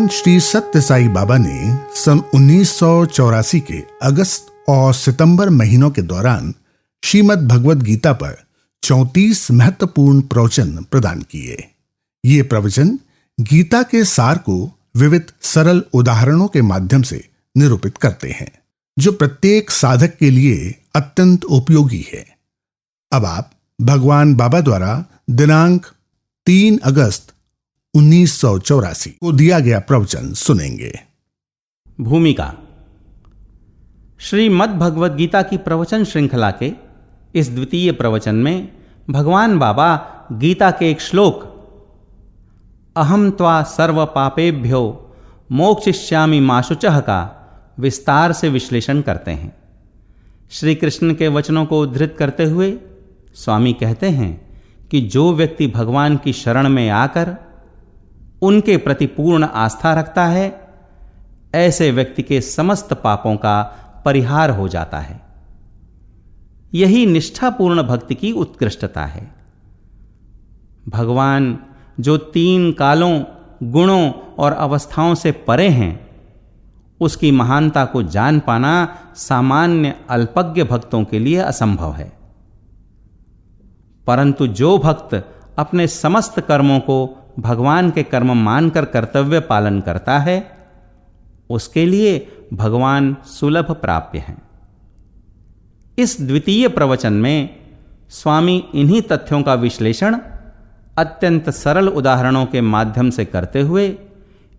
भगवान श्री सत्य साई बाबा ने सन 1984 के अगस्त और सितंबर महीनों के दौरान श्रीमद् भगवद गीता पर 34 महत्वपूर्ण प्रवचन प्रदान किए। ये प्रवचन गीता के सार को विविध सरल उदाहरणों के माध्यम से निरूपित करते हैं, जो प्रत्येक साधक के लिए अत्यंत उपयोगी है। अब आप भगवान बाबा द्वारा दिनांक 3 अगस्त 1984 को दिया गया प्रवचन सुनेंगे। भूमिका। श्रीमद् भगवद गीता की प्रवचन श्रृंखला के इस द्वितीय प्रवचन में भगवान बाबा गीता के एक श्लोक अहम त्वा सर्व पापेभ्यो मोक्षयिष्यामि मा शुचः का विस्तार से विश्लेषण करते हैं। श्री कृष्ण के वचनों को उद्धृत करते हुए स्वामी कहते हैं कि जो व्यक्ति भगवान की शरण में आकर उनके प्रति पूर्ण आस्था रखता है, ऐसे व्यक्ति के समस्त पापों का परिहार हो जाता है। यही निष्ठापूर्ण भक्ति की उत्कृष्टता है। भगवान जो 3 कालों, गुणों और अवस्थाओं से परे हैं, उसकी महानता को जान पाना सामान्य अल्पज्ञ भक्तों के लिए असंभव है। परंतु जो भक्त अपने समस्त कर्मों को भगवान के कर्म मानकर कर्तव्य पालन करता है, उसके लिए भगवान सुलभ प्राप्य हैं। इस द्वितीय प्रवचन में स्वामी इन्हीं तथ्यों का विश्लेषण अत्यंत सरल उदाहरणों के माध्यम से करते हुए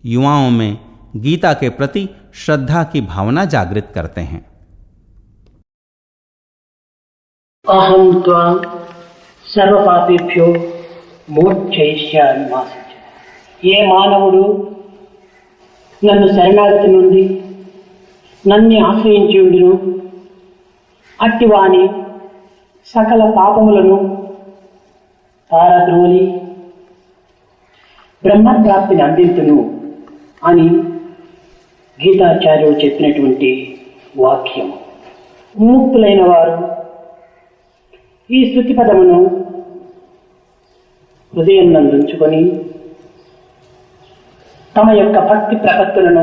युवाओं में गीता के प्रति श्रद्धा की भावना जागृत करते हैं। अहम त्वा सर्व पापेभ्यो మోక్షయిష్యామి మా శుచః। ఏ మానవుడు నన్ను శరణాగతి నుండి నన్ను ఆశ్రయించి ఉండును, అట్టివాని సకల పాపములను పారద్రోలి బ్రహ్మప్రాప్తిని అందించును అని గీతాచార్యుడు చెప్పినటువంటి వాక్యం. ముక్తులైన వారు ఈ స్తుతి పదమును హృదయం నందుంచుకొని తమ యొక్క భక్తి ప్రపత్తులను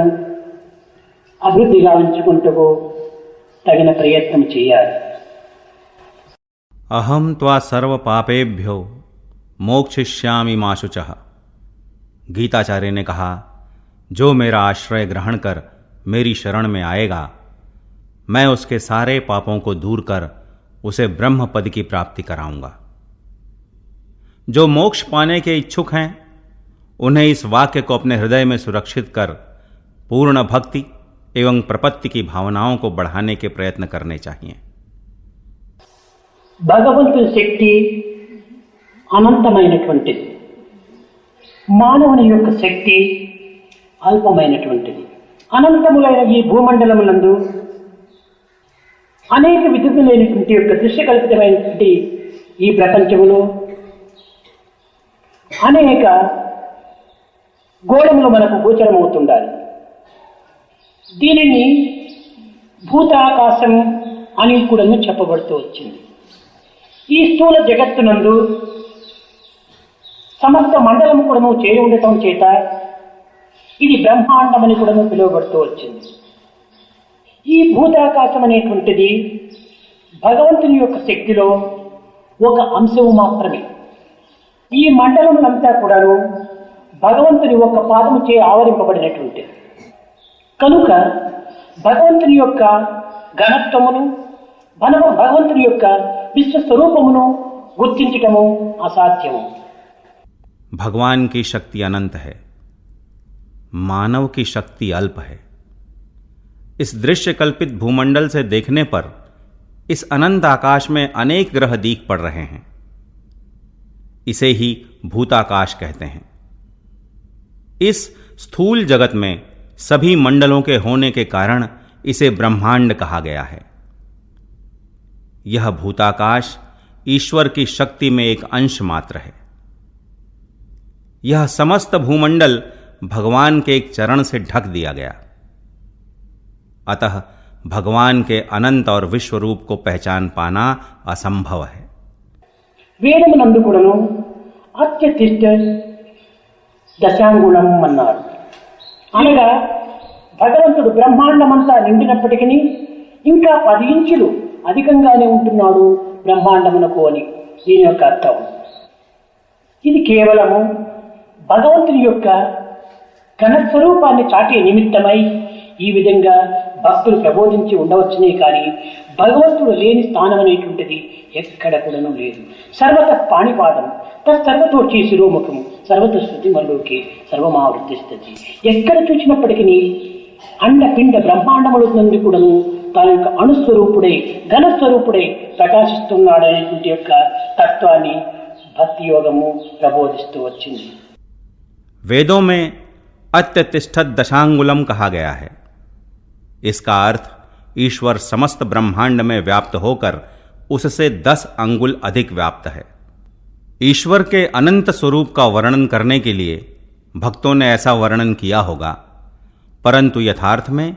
అభివృద్ధిగా ఉంచుకుంటూ తగిన ప్రయత్నం చేయాలి। अहम त्वा सर्व पापेभ्यो मोक्षयिष्यामि मा शुचः। गीताचार्य ने कहा, जो मेरा आश्रय ग्रहण कर मेरी शरण में आएगा, मैं उसके सारे पापों को दूर कर उसे ब्रह्म पद की प्राप्ति कराऊंगा। जो मोक्ष पाने के इच्छुक हैं, उन्हें इस वाक्य को अपने हृदय में सुरक्षित कर पूर्ण भक्ति एवं प्रपत्ति की भावनाओं को बढ़ाने के प्रयत्न करने चाहिए। భగవంతుని శక్తి అనంతమైనటువంటిది, మానవుని యొక్క శక్తి అల్పమైనటువంటిది। అనంతములైన ఈ భూమండలమునందు అనేక విధులైనటువంటి యొక్క దృశ్యకల్పితమైనటువంటి ఈ ప్రపంచములో అనేక గోళములు మనకు గోచరమవుతుండాలి। దీనిని భూతాకాశం అని కూడా చెప్పబడుతూ వచ్చింది। ఈ స్థూల జగత్తునందు సమస్త మండలము కూడా చేరి ఉండటం చేత ఇది బ్రహ్మాండమని కూడా పిలువబడుతూ వచ్చింది। ఈ భూతాకాశం అనేటువంటిది భగవంతుని యొక్క శక్తిలో ఒక అంశము మాత్రమే। ఈ మండలములంతా కూడాను భగవంతుని యొక్క పాదము చే ఆవరింపబడినటువంటిది కనుక భగవంతుని యొక్క ఘనత్వమును, భగవంతుని యొక్క విశ్వస్వరూపమును గుర్తించటము అసాధ్యము। भगवान की शक्ति अनंत है, मानव की शक्ति अल्प है। इस दृश्य कल्पित भूमंडल से देखने पर इस अनंत आकाश में अनेक ग्रह दिख पड़ रहे हैं। इसे ही भूताकाश कहते हैं। इस स्थूल जगत में सभी मंडलों के होने के कारण इसे ब्रह्मांड कहा गया है। यह भूताकाश ईश्वर की शक्ति में एक अंश मात्र है। यह समस्त भूमंडल भगवान के एक चरण से ढक दिया गया। अतः भगवान के अनंत और विश्व रूप को पहचान पाना असंभव है। వేదమునందు కూడాను అత్యతిష్ట దశాంగుణం అన్నారు। అనగా భగవంతుడు బ్రహ్మాండమంతా నిండినప్పటికీ ఇంకా 10 ఇంచులు అధికంగానే ఉంటున్నాడు బ్రహ్మాండమునకు అని దీని యొక్క అర్థం. ఇది కేవలము భగవంతుని యొక్క ఘనస్వరూపాన్ని చాటే నిమిత్తమై ఈ విధంగా భక్తులు ప్రబోధించి ఉండవచ్చునే కానీ భగవంతుడు లేని స్థానం అనేటువంటిది ఎక్కడ కూడాను లేదు. సర్వత పాణిపాదం తత్సర్వతోచి శిరోముఖం సర్వత స్థుతి మల్లోకి సర్వమావృత్తిస్తుంది. ఎక్కడ చూసినప్పటికీ అండపిండ బ్రహ్మాండముల నుండి కూడాను తన యొక్క అణుస్వరూపుడై ఘనస్వరూపుడై ప్రకాశిస్తున్నాడనేటువంటి యొక్క తత్వాన్ని భక్తి యోగము ప్రబోధిస్తూ వచ్చింది. वेदों में अत्यतिष्ठत दशांगुलम कहा गया है. इसका अर्थ ईश्वर समस्त ब्रह्मांड में व्याप्त होकर उससे 10 अंगुल अधिक व्याप्त है. ईश्वर के अनंत स्वरूप का वर्णन करने के लिए भक्तों ने ऐसा वर्णन किया होगा, परंतु यथार्थ में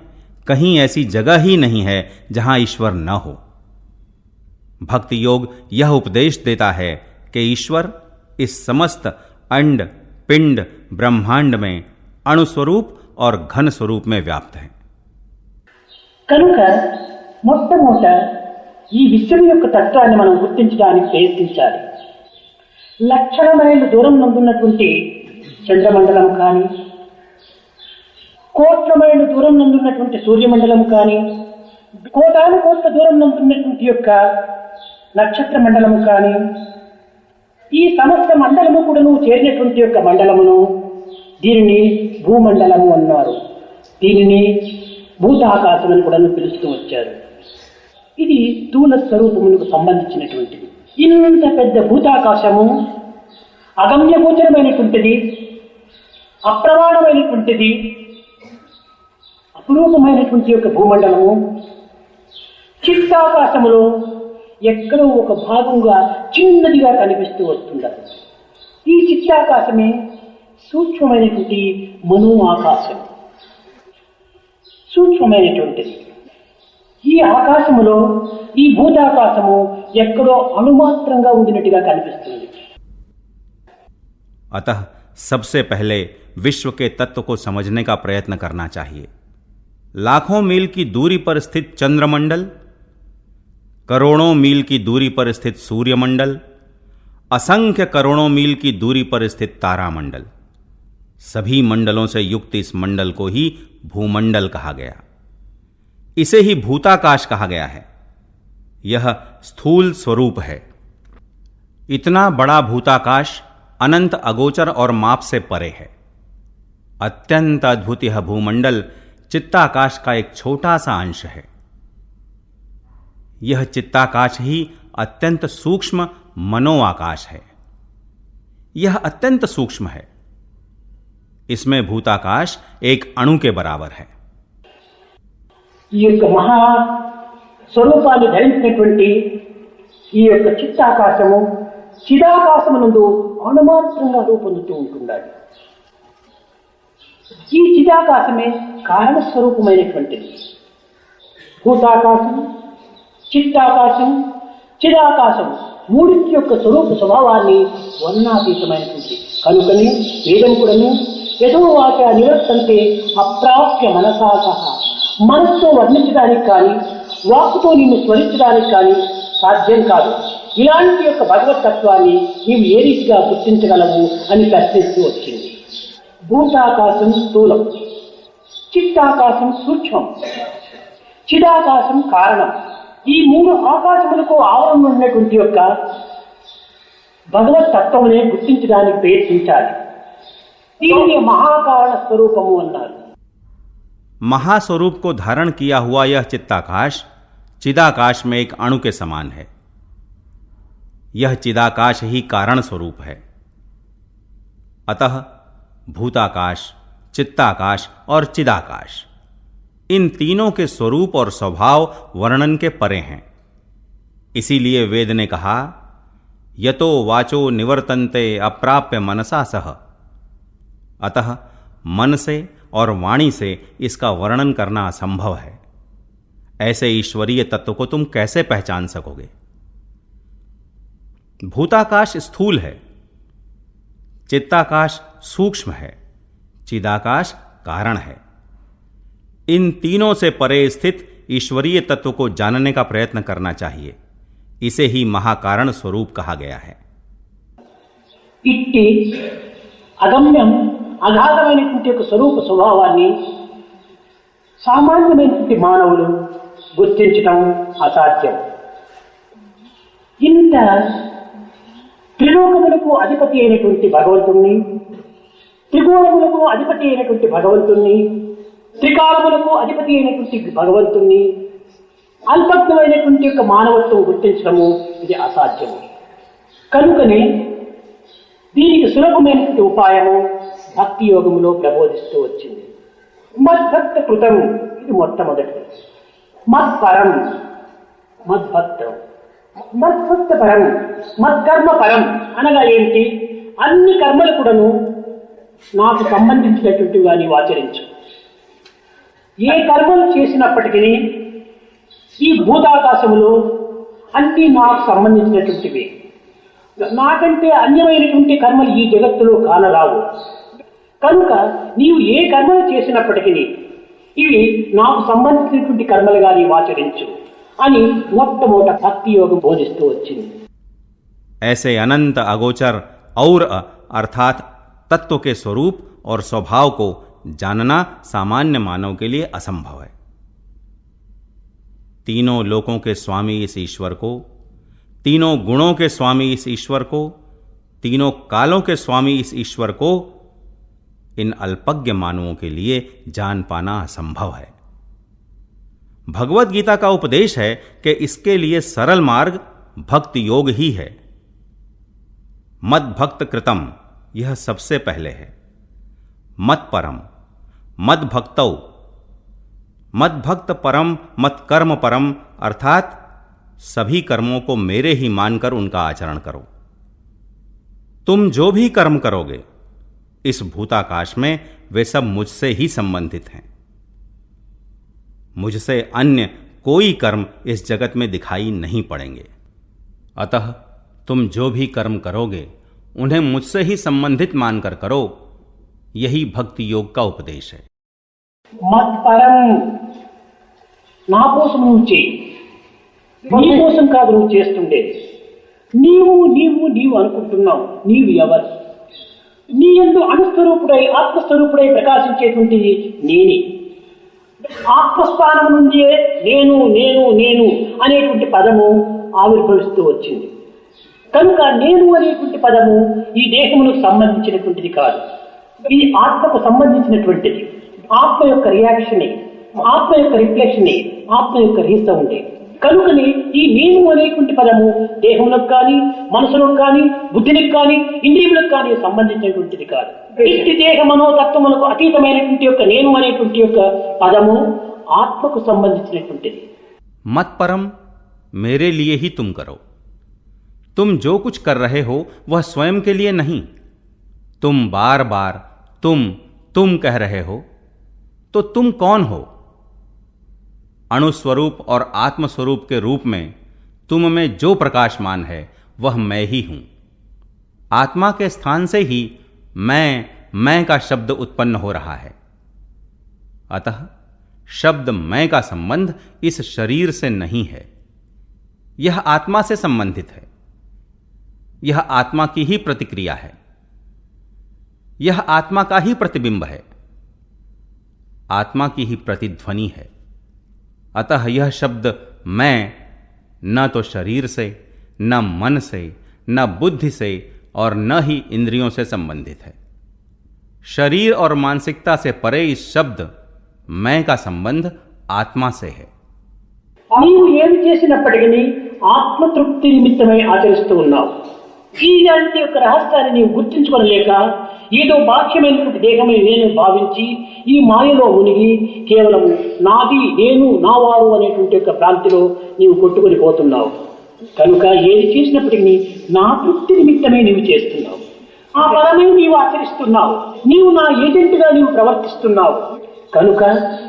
कहीं ऐसी जगह ही नहीं है जहां ईश्वर न हो. भक्ति योग यह उपदेश देता है कि ईश्वर इस समस्त अंड पिंड ब्रह्मांड में अणुस्वरूप और घन स्वरूप में व्याप्त है. కనుక మొట్టమొదట ఈ విశ్వం యొక్క తత్వాన్ని మనం గుర్తించడానికి ప్రయత్నించాలి. లక్షల మైళ్ళు దూరం నందున్నటువంటి చంద్రమండలం కానీ, కోట్ల మైళ్ళు దూరం నందున్నటువంటి సూర్యమండలం కానీ, కోటాను కోట్ల దూరం నందున్నటువంటి యొక్క నక్షత్ర మండలం కానీ, ఈ సమస్త మండలము కూడాను చేరినటువంటి యొక్క మండలమును దీనిని భూమండలము అన్నారు. దీనిని భూతాకాశం అని కూడా పిలుస్తూ వచ్చారు. ఇది స్థూల స్వరూపములకు సంబంధించినటువంటిది. ఇంత పెద్ద భూతాకాశము అగమ్యగోచరమైనటువంటిది, అప్రమాణమైనటువంటిది, అపురూపమైనటువంటి యొక్క భూమండలము చిత్తాకాశములో ఎక్కడో ఒక భాగంగా చిన్నదిగా కనిపిస్తూ వస్తున్నారు. ఈ చిత్తాకాశమే సూక్ష్మమైనటువంటి మనో ఆకాశం. సూక్ష్మమైనటువంటిది ఈ ఆకాశములో ఈ భూతాకాశము ఎక్కడో అణుమాత్రంగా ఉండినట్టుగా కనిపిస్తుంది. अतः सबसे पहले विश्व के तत्व को समझने का प्रयत्न करना चाहिए. लाखों मील की दूरी पर स्थित चंद्रमंडल, करोड़ों मील की दूरी पर स्थित सूर्यमंडल, असंख्य करोड़ों मील की दूरी पर स्थित तारामंडल, सभी मंडलों से युक्त इस मंडल को ही भूमंडल कहा गया. इसे ही भूताकाश कहा गया है. यह स्थूल स्वरूप है. इतना बड़ा भूताकाश अनंत अगोचर और माप से परे है. अत्यंत अद्भुत यह भूमंडल चित्ताकाश का एक छोटा सा अंश है. यह चित्ताकाश ही अत्यंत सूक्ष्म मनोआकाश है. यह अत्यंत सूक्ष्म है. इसमें भूताकाश एक अणु के बराबर है. ఈ యొక్క మహా స్వరూపాన్ని ధరించినటువంటి ఈ యొక్క చిత్తాకాశము చిదాకాశమునందు అణుమాత్రంగా రూపొందుతూ ఉంటున్నాడు. ఈ చిదాకాశమే కారణ స్వరూపమైనటువంటిది. భూతాకాశం, చిత్తాకాశం, చిదాకాశం మూడింటి యొక్క స్వరూప స్వభావాన్ని వర్ణాతీతమైనటువంటి కనుకని వేదం కూడాను యదో వాచ నివర్తంతే అప్రాప్య మనసా సహా, మనస్సుతో వర్ణించడానికి కానీ వాక్కుతో నిన్ను స్మరించడానికి కానీ సాధ్యం కాదు. ఇలాంటి యొక్క భగవతత్వాన్ని నీవు ఏ రీతిగా గుర్తించగలవు అని ప్రశ్నిస్తూ వచ్చింది. భూతాకాశం స్థూలం, చిత్తాకాశం సూక్ష్మం, చిదాకాశం కారణం. ఈ మూడు ఆకాశములకు ఆవరణ ఉన్నటువంటి యొక్క భగవతత్వమునే గుర్తించడానికి ప్రయత్నించాలి. దీనిని మహాకారణ స్వరూపము అన్నారు. महास्वरूप को धारण किया हुआ यह चित्ताकाश चिदाकाश में एक अणु के समान है. यह चिदाकाश ही कारण स्वरूप है. अतः भूताकाश, चित्ताकाश और चिदाकाश इन तीनों के स्वरूप और स्वभाव वर्णन के परे हैं. इसीलिए वेद ने कहा यतो वाचो निवर्तन्ते अप्राप्य मनसा सह. अतः मन से और वाणी से इसका वर्णन करना असंभव है. ऐसे ईश्वरीय तत्व को तुम कैसे पहचान सकोगे? भूताकाश स्थूल है, चित्ताकाश सूक्ष्म है, चिदाकाश कारण है। इन तीनों से परे स्थित ईश्वरीय तत्व को जानने का प्रयत्न करना चाहिए। इसे ही महाकारण स्वरूप कहा गया है। ఇట్టి అగమ్యం అగాధమైనటువంటి ఒక స్వరూప స్వభావాన్ని సామాన్యమైనటువంటి మానవులు గుర్తించడం అసాధ్యం. ఇంత త్రిలోకములకు అధిపతి అయినటువంటి భగవంతుణ్ణి, త్రికోణములకు అధిపతి అయినటువంటి భగవంతుణ్ణి, త్రికాలములకు అధిపతి అయినటువంటి భగవంతుణ్ణి అల్పజ్ఞమైనటువంటి యొక్క మానవత్వం గుర్తించడము ఇది అసాధ్యము. కనుకనే దీనికి సులభమైనటువంటి ఉపాయము భక్తి యోగములో ప్రబోధిస్తూ వచ్చింది. మద్భక్త కృతం, ఇది మొట్టమొదటి. మత్పరం, మద్భక్తం, మద్భక్త పరం, మత్కర్మ పరం అనగా ఏంటి? అన్ని కర్మలు కూడాను నాకు సంబంధించినటువంటివిగా నీవు ఆచరించు. ఏ కర్మలు చేసినప్పటికీ ఈ భూతాకాశములో అన్ని నాకు సంబంధించినటువంటివి. నాకంటే అన్యమైనటువంటి కర్మలు ఈ జగత్తులో కానరావు. కనుక నీవు ఏ కర్మలు చేసినప్పటికీ ఇవి నాకు సంబంధించినటువంటి కర్మలుగా నీవు ఆచరించు అని మొట్టమొదట భక్తి యోగం బోధిస్తూ వచ్చింది. ऐसे अनंत अगोचर और अर्थात तत्व के स्वरूप और स्वभाव को जानना सामान्य मानव के लिए असंभव है। तीनों लोकों के स्वामी इस ईश्वर को, तीनों गुणों के स्वामी इस ईश्वर को, तीनों कालों के स्वामी इस ईश्वर को इन अल्पज्ञ मानवों के लिए जान पाना असंभव है। भगवत गीता का उपदेश है कि इसके लिए सरल मार्ग भक्ति योग ही है। मद भक्त कृतम, यह सबसे पहले है। मत परम, मद भक्तौ, मद भक्त परम, मत कर्म परम, अर्थात सभी कर्मों को मेरे ही मानकर उनका आचरण करो। तुम जो भी कर्म करोगे इस भूताकाश में वे सब मुझसे ही संबंधित हैं। मुझसे अन्य कोई कर्म इस जगत में दिखाई नहीं पड़ेंगे। अतः तुम जो भी कर्म करोगे उन्हें मुझसे ही संबंधित मानकर करो। यही भक्ति योग का उपदेश है। మత్ పరం, నా కోసం నువ్వు చేయి, నీ కోసం కాదు నువ్వు చేస్తుండేది. నీవు నీవు నీవు అనుకుంటున్నావు. నీవు ఎవరు? నీ యందు అణుస్వరూపుడై ఆత్మస్వరూపుడై ప్రకాశించేటువంటిది నేనే. ఆత్మస్థానం నుండి నేను నేను నేను అనేటువంటి పదము ఆవిర్భవిస్తూ వచ్చింది. కనుక నేను అనేటువంటి పదము ఈ దేహములకు సంబంధించినటువంటిది కాదు. ఇది ఆత్మకు సంబంధించినటువంటిది. ఆత్మ యొక్క రియాక్షనే, ఆత్మ యొక్క రిఫ్లెక్షనే, ఆత్మ యొక్క రీసౌండే. కనుకనే ఈ నేను అనేటువంటి పదము దేహములకు కానీ, మనసులకు కానీ, బుద్ధికి కానీ, ఇంద్రియములకు కానీ సంబంధించినటువంటిది కాదు. ఇట్టి దేహ మనోతత్వములకు అతీతమైనటువంటి యొక్క నేను అనేటువంటి యొక్క పదము ఆత్మకు సంబంధించినటువంటిది. मत परम, मेरे लिए ही तुम करो। तुम जो कुछ कर रहे हो वह स्वयं के लिए नहीं। तुम बार बार तुम कह रहे हो, तो तुम कौन हो? अणुस्वरूप और आत्मस्वरूप के रूप में तुम में जो प्रकाशमान है वह मैं ही हूं। आत्मा के स्थान से ही मैं का शब्द उत्पन्न हो रहा है। अतः शब्द मैं का संबंध इस शरीर से नहीं है, यह आत्मा से संबंधित है। यह आत्मा की ही प्रतिक्रिया है, यह आत्मा का ही प्रतिबिंब है, आत्मा की ही प्रतिध्वनि है। अतः यह शब्द मैं न तो शरीर से, न मन से, न बुद्धि से और न ही इंद्रियों से संबंधित है। शरीर और मानसिकता से परे इस शब्द मैं का संबंध आत्मा से है। నీవు ఏమి చేసినప్పటికీ ఆత్మతృప్తి నిమిత్తమై ఆచరిస్తూ ఉన్నావు. ఇలాంటి యొక్క రహస్యాన్ని నీవు గుర్తించుకోలేక ఏదో బాహ్యమైనటువంటి దేహమే నేను భావించి ఈ మాయలో మునిగి కేవలం నాది, నేను, నావారు అనేటువంటి యొక్క ప్రాంతిలో నీవు కొట్టుకొని పోతున్నావు. కనుక ఏది చేసినప్పటికీ నా తృప్తి నిమిత్తమే నీవు చేస్తున్నావు. ఆ పరమై నీవు ఆచరిస్తున్నావు. నీవు నా ఏజెంట్గా నీవు ప్రవర్తిస్తున్నావు. కనుక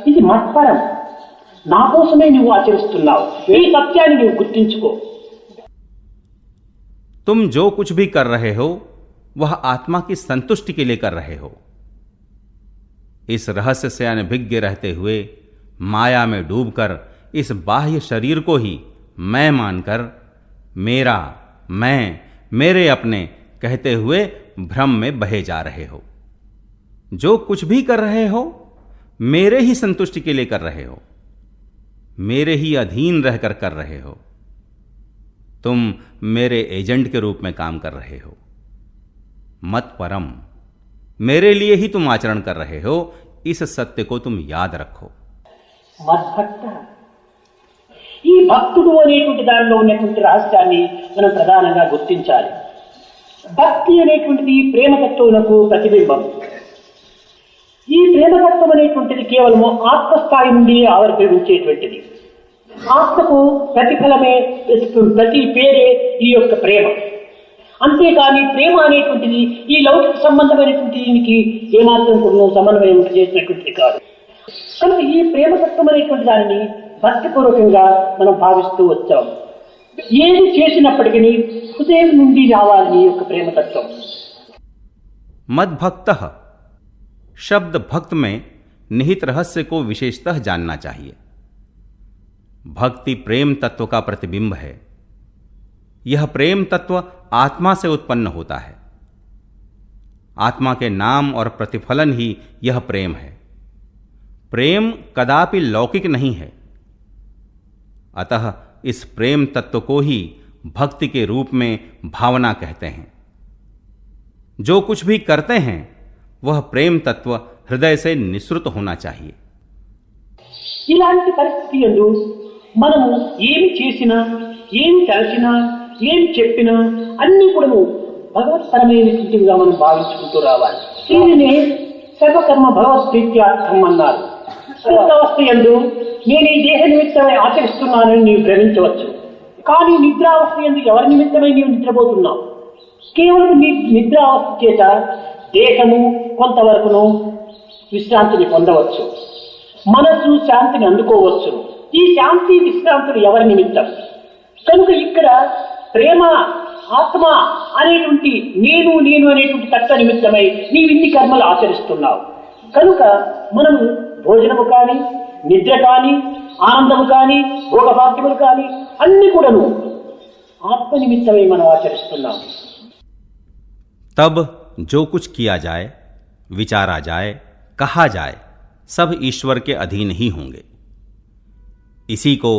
ఇది మత్పరం, నా కోసమే నువ్వు ఆచరిస్తున్నావు. ఈ సత్యాన్ని నువ్వు గుర్తించుకో. तुम जो कुछ भी कर रहे हो वह आत्मा की संतुष्टि के लिए कर रहे हो। इस रहस्य से अनभिज्ञ रहते हुए, माया में डूबकर इस बाह्य शरीर को ही मैं मानकर मेरा, मैं, मेरे अपने कहते हुए भ्रम में बहे जा रहे हो। जो कुछ भी कर रहे हो मेरे ही संतुष्टि के लिए कर रहे हो, मेरे ही अधीन रहकर कर रहे हो। तुम मेरे एजेंट के रूप में काम कर रहे हो। मत परम, मेरे लिए ही तुम आचरण कर रहे हो। इस सत्य को तुम याद रखो। మద్భక్త, ఈ భక్తుడు అనేటువంటి దానిలో ఉన్నటువంటి రహస్యాన్ని మనం ప్రధానంగా గుర్తించాలి. భక్తి అనేటువంటిది ప్రేమతత్వమునకు ప్రతిబింబం. ఈ ప్రేమతత్వం అనేటువంటిది కేవలము ఆత్మస్థాయి నుండి ఆవిర్భవించేటువంటిది. ఆత్మకు ప్రతిఫలమే, ప్రతి పేరే ఈ యొక్క ప్రేమ. అంతేకాని ప్రేమ అనేటువంటిది ఈ లౌకిక సంబంధమైనటువంటి దీనికి ఏమాత్రం కూడా సమన్వయం చేసినటువంటిది కాదు. కనుక ఈ ప్రేమతత్వం అనేటువంటి దానిని భక్తిపూర్వకంగా మనం భావిస్తూ వచ్చాం. ఏది చేసినప్పటికీ హృదయం నుండి రావాలి ఈ యొక్క ప్రేమతత్వం. मद्भक्तः शब्द भक्त में निहित रहस्य को विशेषतः जानना चाहिए। भक्ति प्रेम तत्व का प्रतिबिंब है। यह प्रेम तत्व आत्मा से उत्पन्न होता है। आत्मा के नाम और प्रतिफलन ही यह प्रेम है। प्रेम कदापि लौकिक नहीं है। अतः इस प्रेम तत्व को ही भक्ति के रूप में भावना कहते हैं। जो कुछ भी करते हैं वह प्रेम तत्व हृदय से निःसृत होना चाहिए। ఇలాంటి పరిస్థితి యందు మనము ఏమి చేసినా, ఏమి తలచినా, ఏమి చెప్పినా అన్ని కూడా భగవత్పరమైనటువంటివిగా మనం భావించుకుంటూ రావాలి. దీనిని సర్వకర్మ భగవత్ప్రీత్యార్థం అన్నారు. సుప్తావస్థ యందు నేను ఈ దేహ నిమిత్తమై ఆచరిస్తున్నానని నీవు భ్రమించవచ్చు. కానీ నిద్రావస్థ యందు ఎవరి నిమిత్తమై నీవు నిద్రపోతున్నావు? కేవలం నీ నిద్రావస్థ చేత దేహము కొంతవరకును విశ్రాంతిని పొందవచ్చు, మనస్సు శాంతిని అందుకోవచ్చు. ఈ శాంతి విశ్రాంతులు ఎవరి నిమిత్తం? కనుక ఇక్కడ ప్రేమ, ఆత్మ అనేటువంటి నేను అనేటువంటి తత్వ నిమిత్తమై నీవు ఇన్ని కర్మలు ఆచరిస్తున్నావు. కనుక మనము భోజనము కానీ, నిద్ర కానీ, ఆనందము కానీ, భోగభాగ్యములు కానీ అన్ని కూడాను ఆత్మ నిమిత్తమై మనం ఆచరిస్తున్నాము. तब जो कुछ किया जाए, विचारा जाए, कहा जाए, सब ईश्वर के अधीन ही होंगे। इसी को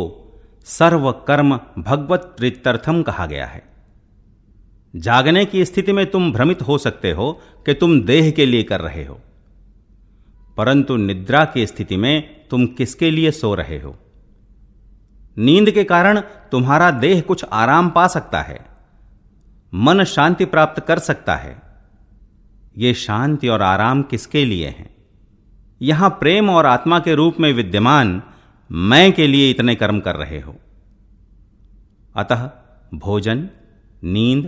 सर्व कर्म भगवत प्रीत्यर्थम कहा गया है। जागने की स्थिति में तुम भ्रमित हो सकते हो कि तुम देह के लिए कर रहे हो, परंतु निद्रा की स्थिति में तुम किसके लिए सो रहे हो? नींद के कारण तुम्हारा देह कुछ आराम पा सकता है, मन शांति प्राप्त कर सकता है। ये शांति और आराम किसके लिए हैं? यहां प्रेम और आत्मा के रूप में विद्यमान मैं के लिए इतने कर्म कर रहे हो। अतः भोजन, नींद,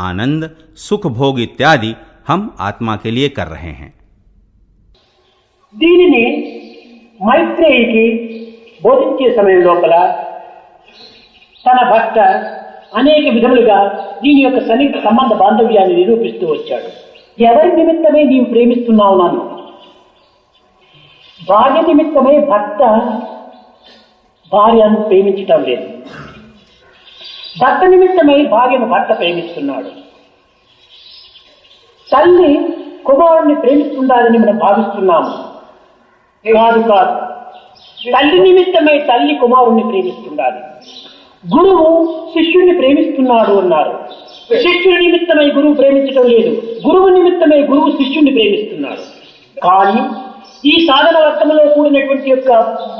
आनंद, सुख भोग इत्यादि हम आत्मा के लिए कर रहे हैं। దీనిని మైత్రేయికి బోధించే సమయం లోపల తన భర్త అనేక విధములుగా దీని యొక్క సన్నిహిత సంబంధ బాంధవ్యాన్ని నిరూపిస్తూ వచ్చాడు. ఎవరి నిమిత్తమై నీవు ప్రేమిస్తున్నావు? నన్ను. భార్య నిమిత్తమై భర్త భార్యను ప్రేమించటం లేదు. భర్త నిమిత్తమై భార్యను భర్త ప్రేమిస్తున్నాడు. తల్లి కుమారుణ్ణి ప్రేమిస్తుండాలని మనం భావిస్తున్నాము. కాదు కాదు, తల్లి నిమిత్తమై తల్లి కుమారుణ్ణి ప్రేమిస్తుండాలి. గురువు శిష్యుణ్ణి ప్రేమిస్తున్నాడు అన్నారు. శిష్యుడి నిమిత్తమై గురువు ప్రేమించడం లేదు, గురువు నిమిత్తమై గురువు శిష్యుణ్ణి ప్రేమిస్తున్నాడు. కానీ ఈ సాధన వర్గంలో కూడినటువంటి యొక్క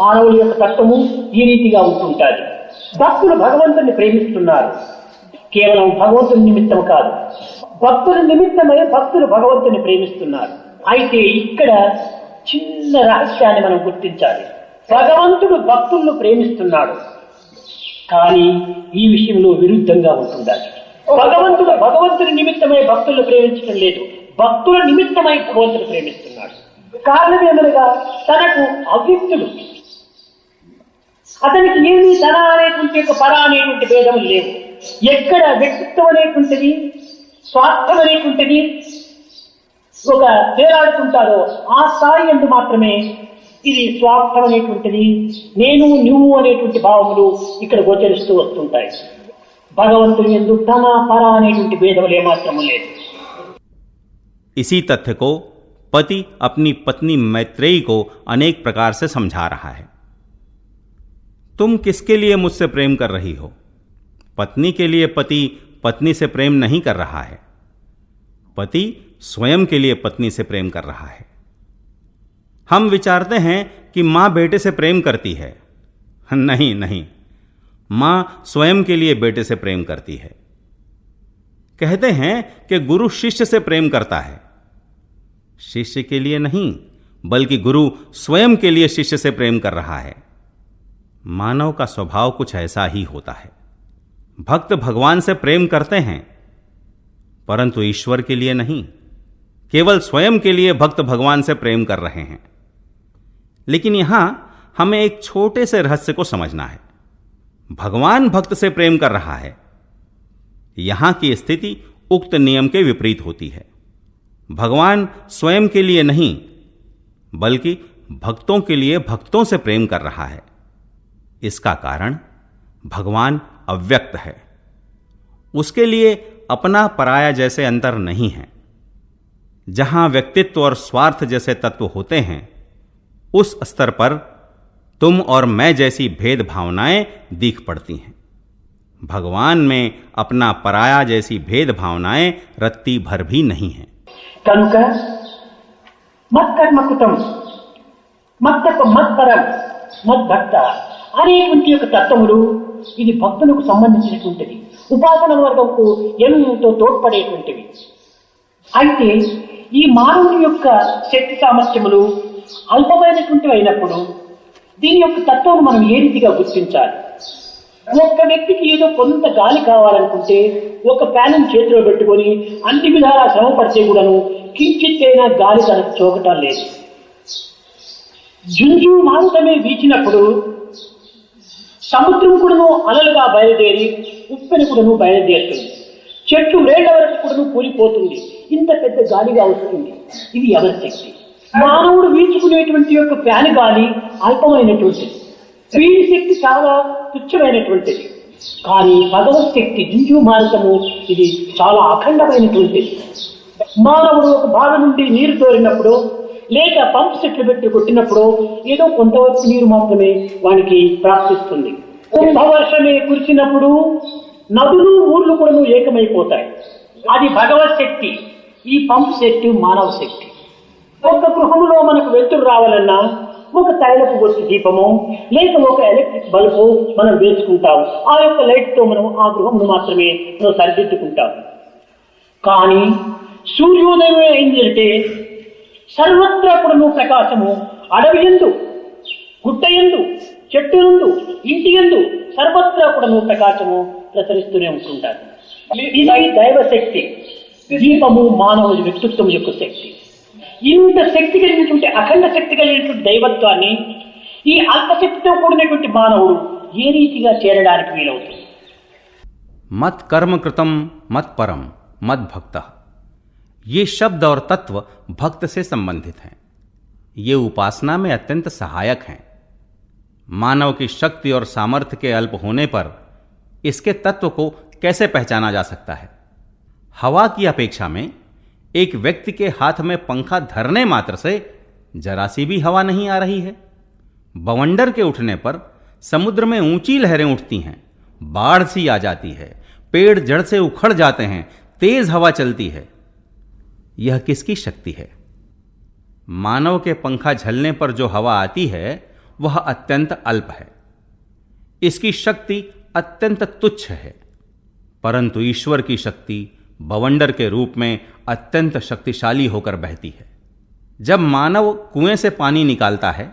మానవుల యొక్క తత్వము ఈ రీతిగా ఉంటుంటారు. భక్తులు భగవంతుని ప్రేమిస్తున్నారు, కేవలం భగవంతుని నిమిత్తం కాదు, భక్తుల నిమిత్తమై భక్తులు భగవంతుని ప్రేమిస్తున్నారు. అయితే ఇక్కడ చిన్న రహస్యాన్ని మనం గుర్తించాలి. భగవంతుడు భక్తులను ప్రేమిస్తున్నాడు, కానీ ఈ విషయంలో విరుద్ధంగా ఉంటుండాలి. భగవంతుడు భగవంతుని నిమిత్తమై భక్తులను ప్రేమించడం లేదు, భక్తుల నిమిత్తమై భగవంతుడు ప్రేమిస్తున్నాడు. కారణం ఏమనగా తనకు అవ్యక్తుడు, అతనికి ఏమీ తన అనేటువంటి యొక్క పర అనేటువంటి భేదం లేవు. ఎక్కడ వ్యక్తిత్వం అనేటువంటిది, స్వార్థం అనేటువంటిది, ఒక తేలాడుతుంటారో ఆ స్థాయి ఎందు మాత్రమే ఇది స్వార్థం అనేటువంటిది, నేను నువ్వు అనేటువంటి భావములు ఇక్కడ గోచరిస్తూ వస్తుంటాయి. భగవంతుని యందు తన పర అనేటువంటి భేదములు ఏమాత్రము లేదు. इसी तथ्य को पति अपनी पत्नी मैत्रेयी को अनेक प्रकार से समझा रहा है. तुम किसके लिए मुझसे प्रेम कर रही हो? पत्नी के लिए पति पत्नी से प्रेम नहीं कर रहा है, पति स्वयं के लिए पत्नी से प्रेम कर रहा है. हम विचारते हैं कि मां बेटे से प्रेम करती है. नहीं नहीं, मां स्वयं के लिए बेटे से प्रेम करती है. कहते हैं कि गुरु शिष्य से प्रेम करता है. शिष्य के लिए नहीं, बल्कि गुरु स्वयं के लिए शिष्य से प्रेम कर रहा है. मानव का स्वभाव कुछ ऐसा ही होता है. भक्त भगवान से प्रेम करते हैं, परंतु ईश्वर के लिए नहीं, केवल स्वयं के लिए भक्त भगवान से प्रेम कर रहे हैं. लेकिन यहां हमें एक छोटे से रहस्य को समझना है. भगवान भक्त से प्रेम कर रहा है. यहां की स्थिति उक्त नियम के विपरीत होती है. भगवान स्वयं के लिए नहीं, बल्कि भक्तों के लिए भक्तों से प्रेम कर रहा है. इसका कारण भगवान अव्यक्त है. उसके लिए अपना पराया जैसे अंतर नहीं है. जहां व्यक्तित्व और स्वार्थ जैसे तत्व होते हैं, उस स्तर पर तुम और मैं जैसी भेद भावनाएं दिख पड़ती हैं. भगवान में अपना पराया जैसी भेद भावनाएं रत्ती भर भी नहीं हैं. కనుక మత్కర్మకృతం మత్తప మత్పరం మద్భక్త అనేటువంటి యొక్క తత్వములు ఇది భక్తులకు సంబంధించినటువంటిది, ఉపాసన వర్గంకు ఎంతో తోడ్పడేటువంటివి. అయితే ఈ మానవుని యొక్క శక్తి సామర్థ్యములు అల్పమైనటువంటివి అయినప్పుడు దీని యొక్క తత్వం మనం ఏ రీతిగా గుర్తించాలి? ఒక్క వ్యక్తికి ఏదో కొంత గాలి కావాలనుకుంటే ఒక ఫ్యాన్ చేతిలో పెట్టుకొని అన్ని విధాలా శ్రమపడితే కూడాను కించిత్తైనా గాలి తనకు చోకటం లేదు. జుంజు మారుతమే వీచినప్పుడు సముద్రం కూడాను అలలుగా బయలుదేరి ఉప్పెన కూడాను బయలుదేరుతుంది. చెట్టు వేళ్ల వరకు కూడాను కూలిపోతుంది. ఇంత పెద్ద గాలిగా వస్తుంది. ఇది ఎవరి శక్తి? మానవుడు వీచుకునేటువంటి యొక్క ఫ్యాన్ గాలి అల్పమైనటువంటిది, వీడి శక్తి చాలా తుచ్చమైనటువంటిది. కానీ భగవత్ శక్తి జుంజు మారుతము ఇది చాలా అఖండమైనటువంటిది. మానవుడు ఒక భాగం నుండి నీరు తోరినప్పుడు లేక పంప్ సెట్లు పెట్టి కొట్టినప్పుడు ఏదో కొంతవరకు నీరు మాత్రమే వానికి ప్రాప్తిస్తుంది. కుంభవర్షమే కురిసినప్పుడు నదులు ఊర్లు కూడా ఏకమైపోతాయి. అది భగవత్ శక్తి. ఈ పంప్ శక్తి మానవ శక్తి. ఒక గృహంలో మనకు వెలుతురు రావాలన్నా ఒక తైలపు బొత్తి దీపము లేక ఒక ఎలక్ట్రిక్ బల్బు మనం వేసుకుంటాం. ఆ యొక్క లైట్ తో మనం ఆ గృహమును మాత్రమే మనం సరిదిద్దుకుంటాం. కానీ సూర్యోదయం అయిందంటే సర్వత్రా కూడా ప్రకాశము, అడవి యందు, గుట్ట యందు, చెట్టు యందు, ఇంటి యందు సర్వత్రా కూడా ప్రకాశము ప్రసరిస్తూనే ఉంటుంటారు. ఇది దైవశక్తి. దీపము మానవ వ్యక్తిత్వం యొక్క శక్తి. ఇంత శక్తి కలిగినటువంటి అఖండ శక్తి కలిగినటువంటి దైవత్వాన్ని ఈ అల్పశక్తితో కూడినటువంటి మానవుడు ఏ రీతిగా చేరడానికి వీలవుతుంది? मत कर्म कृतम मत परम मत भक्त, ये शब्द और तत्व भक्त से संबंधित हैं. ये उपासना में अत्यंत सहायक हैं. मानव की शक्ति और सामर्थ्य के अल्प होने पर इसके तत्व को कैसे पहचाना जा सकता है? हवा की अपेक्षा में एक व्यक्ति के हाथ में पंखा धरने मात्र से जरा सी भी हवा नहीं आ रही है. बवंडर के उठने पर समुद्र में ऊंची लहरें उठती हैं, बाढ़ सी आ जाती है, पेड़ जड़ से उखड़ जाते हैं, तेज हवा चलती है. यह किसकी शक्ति है? मानव के पंखा झलने पर जो हवा आती है वह अत्यंत अल्प है. इसकी शक्ति अत्यंत तुच्छ है. परंतु ईश्वर की शक्ति बवंडर के रूप में अत्यंत शक्तिशाली होकर बहती है. जब मानव कुएं से पानी निकालता है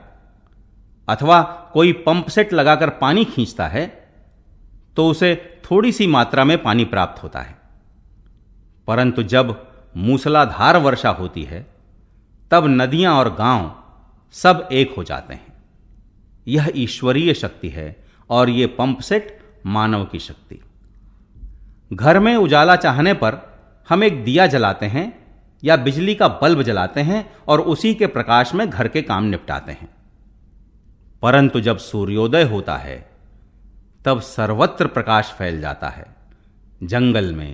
अथवा कोई पंप सेट लगाकर पानी खींचता है तो उसे थोड़ी सी मात्रा में पानी प्राप्त होता है. परंतु जब मूसलाधार वर्षा होती है तब नदियां और गांव सब एक हो जाते हैं. यह ईश्वरीय शक्ति है और ये पंप सेट मानव की शक्ति. घर में उजाला चाहने पर हम एक दिया जलाते हैं या बिजली का बल्ब जलाते हैं और उसी के प्रकाश में घर के काम निपटाते हैं। परंतु जब सूर्योदय होता है तब सर्वत्र प्रकाश फैल जाता है। जंगल में,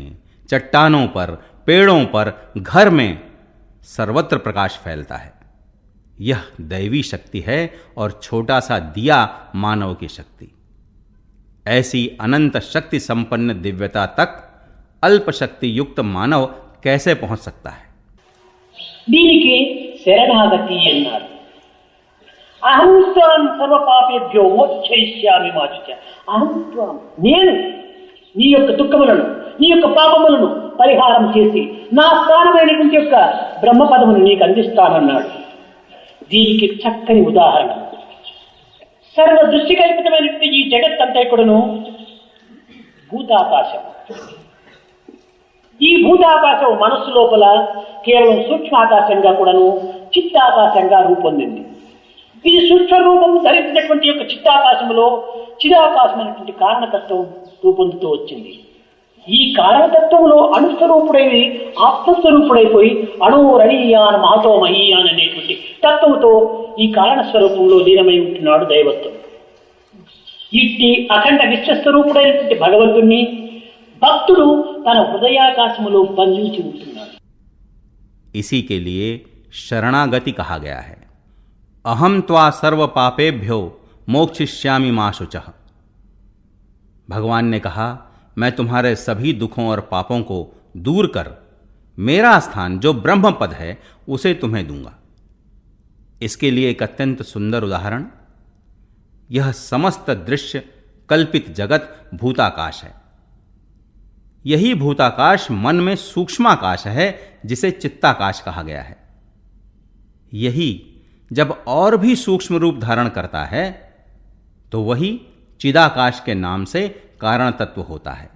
चट्टानों पर, पेड़ों पर, घर में सर्वत्र प्रकाश फैलता है। यह दैवी शक्ति है और छोटा सा दिया मानव की शक्ति। ऐसी अनंत शक्ति संपन्न दिव्यता तक अल्प शक्ति युक्त मानव कैसे पहुंच सकता है? దీనికి శరణాగతి అన్నారు. అహం త్వాం సర్వ పాపేభ్యో మోక్షయిష్యామి మా చుచ. అహం త్వాం, నేను నీ యొక్క దుఃఖములను, నీ యొక్క పాపములను పరిహారం చేసి నా స్థానమైనటువంటి యొక్క బ్రహ్మపదమును నీకు అందిస్తానన్నాడు. దీనికి చక్కని ఉదాహరణ సర్వ దృష్టి కల్పితమైనటువంటి ఈ జగత్తంతా కూడాను భూతాకాశం. ఈ భూతాకాశం మనస్సు లోపల కేవలం సూక్ష్మాకాశంగా కూడాను చిత్తాకాశంగా రూపొందింది. ఇది సూక్ష్మ రూపం ధరించినటువంటి యొక్క చిత్తాకాశంలో చిదాకాశమైనటువంటి కారణతత్వం రూపొందుతూ వచ్చింది. ఈ కారణతత్వంలో అణుస్వరూపుడై ఆత్మస్వరూపుడైపోయి అణురణీయాన్ మహతో మహీయాన్ అనేటువంటి తత్వంతో ఈ కారణ స్వరూపంలో లీనమై ఉంటున్నాడు దైవత్వం. ఇట్టి అఖండ విశ్వస్వరూపుడైనటువంటి భగవంతుణ్ణి భక్తుడు తన హృదయాకాశములో బంధించి ఉంటున్నాడు. इसी के लिए शरणागति कहा गया है। अहम त्वा सर्व पापेभ्यो मोक्षयिष्यामि मा शुचः। भगवान ने कहा, मैं तुम्हारे सभी दुखों और पापों को दूर कर मेरा स्थान जो ब्रह्म पद है उसे तुम्हें दूंगा। इसके लिए एक अत्यंत सुंदर उदाहरण, यह समस्त दृश्य कल्पित जगत भूताकाश है। यही भूताकाश मन में सूक्ष्माकाश है जिसे चित्ताकाश कहा गया है। यही जब और भी सूक्ष्म रूप धारण करता है तो वही चिदाकाश के नाम से कारण तत्व होता है।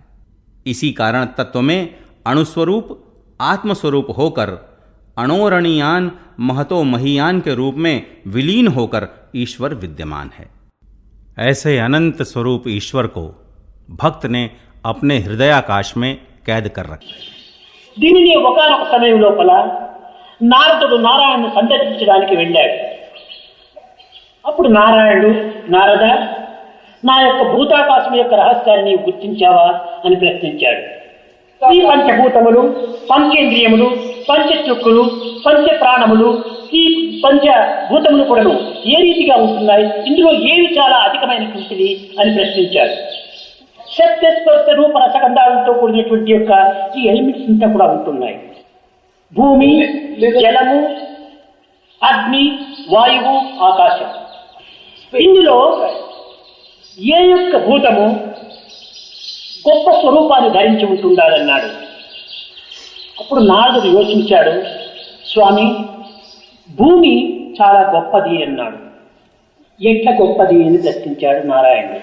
इसी कारण तत्व में अणुस्वरूप आत्मस्वरूप होकर अणोरणीयान महतो महीयान के रूप में विलीन होकर ईश्वर विद्यमान है। ऐसे अनंत स्वरूप ईश्वर को भक्त ने अपने हृदयाकाश में कैद कर रखा। దీనిని ఒకనొక సమయం లోపల నారదుడు నారాయణను సందర్శించడానికి వెళ్ళాడు. అప్పుడు నారాయణుడు, నారద, నా యొక్క భూతాకాశం యొక్క రహస్యాన్ని నీవు గుర్తించావా అని ప్రశ్నించాడు. ఈ పంచభూతములు, పంచేంద్రియములు, పంచచక్షులు, పంచ ప్రాణములు, ఈ పంచభూతములు కూడాను ఏ రీతిగా ఉంటున్నాయి, ఇందులో ఏవి చాలా అధికమైనటువంటిది అని ప్రశ్నించాడు. శబ్ద స్పర్శ రూప రసగంధాలతో కూడినటువంటి యొక్క ఈ ఎలిమెంట్స్ అంతా కూడా ఉంటున్నాయి. భూమి, జలము, అగ్ని, వాయువు, ఆకాశం. ఇందులో ఏ యొక్క భూతము గొప్ప స్వరూపాన్ని ధరించి ఉంటుండాలన్నాడు. అప్పుడు నారదుడు యోచించాడు. స్వామి, భూమి చాలా గొప్పది అన్నాడు. ఎట్లా గొప్పది అని ప్రశ్నించాడు నారాయణుడు.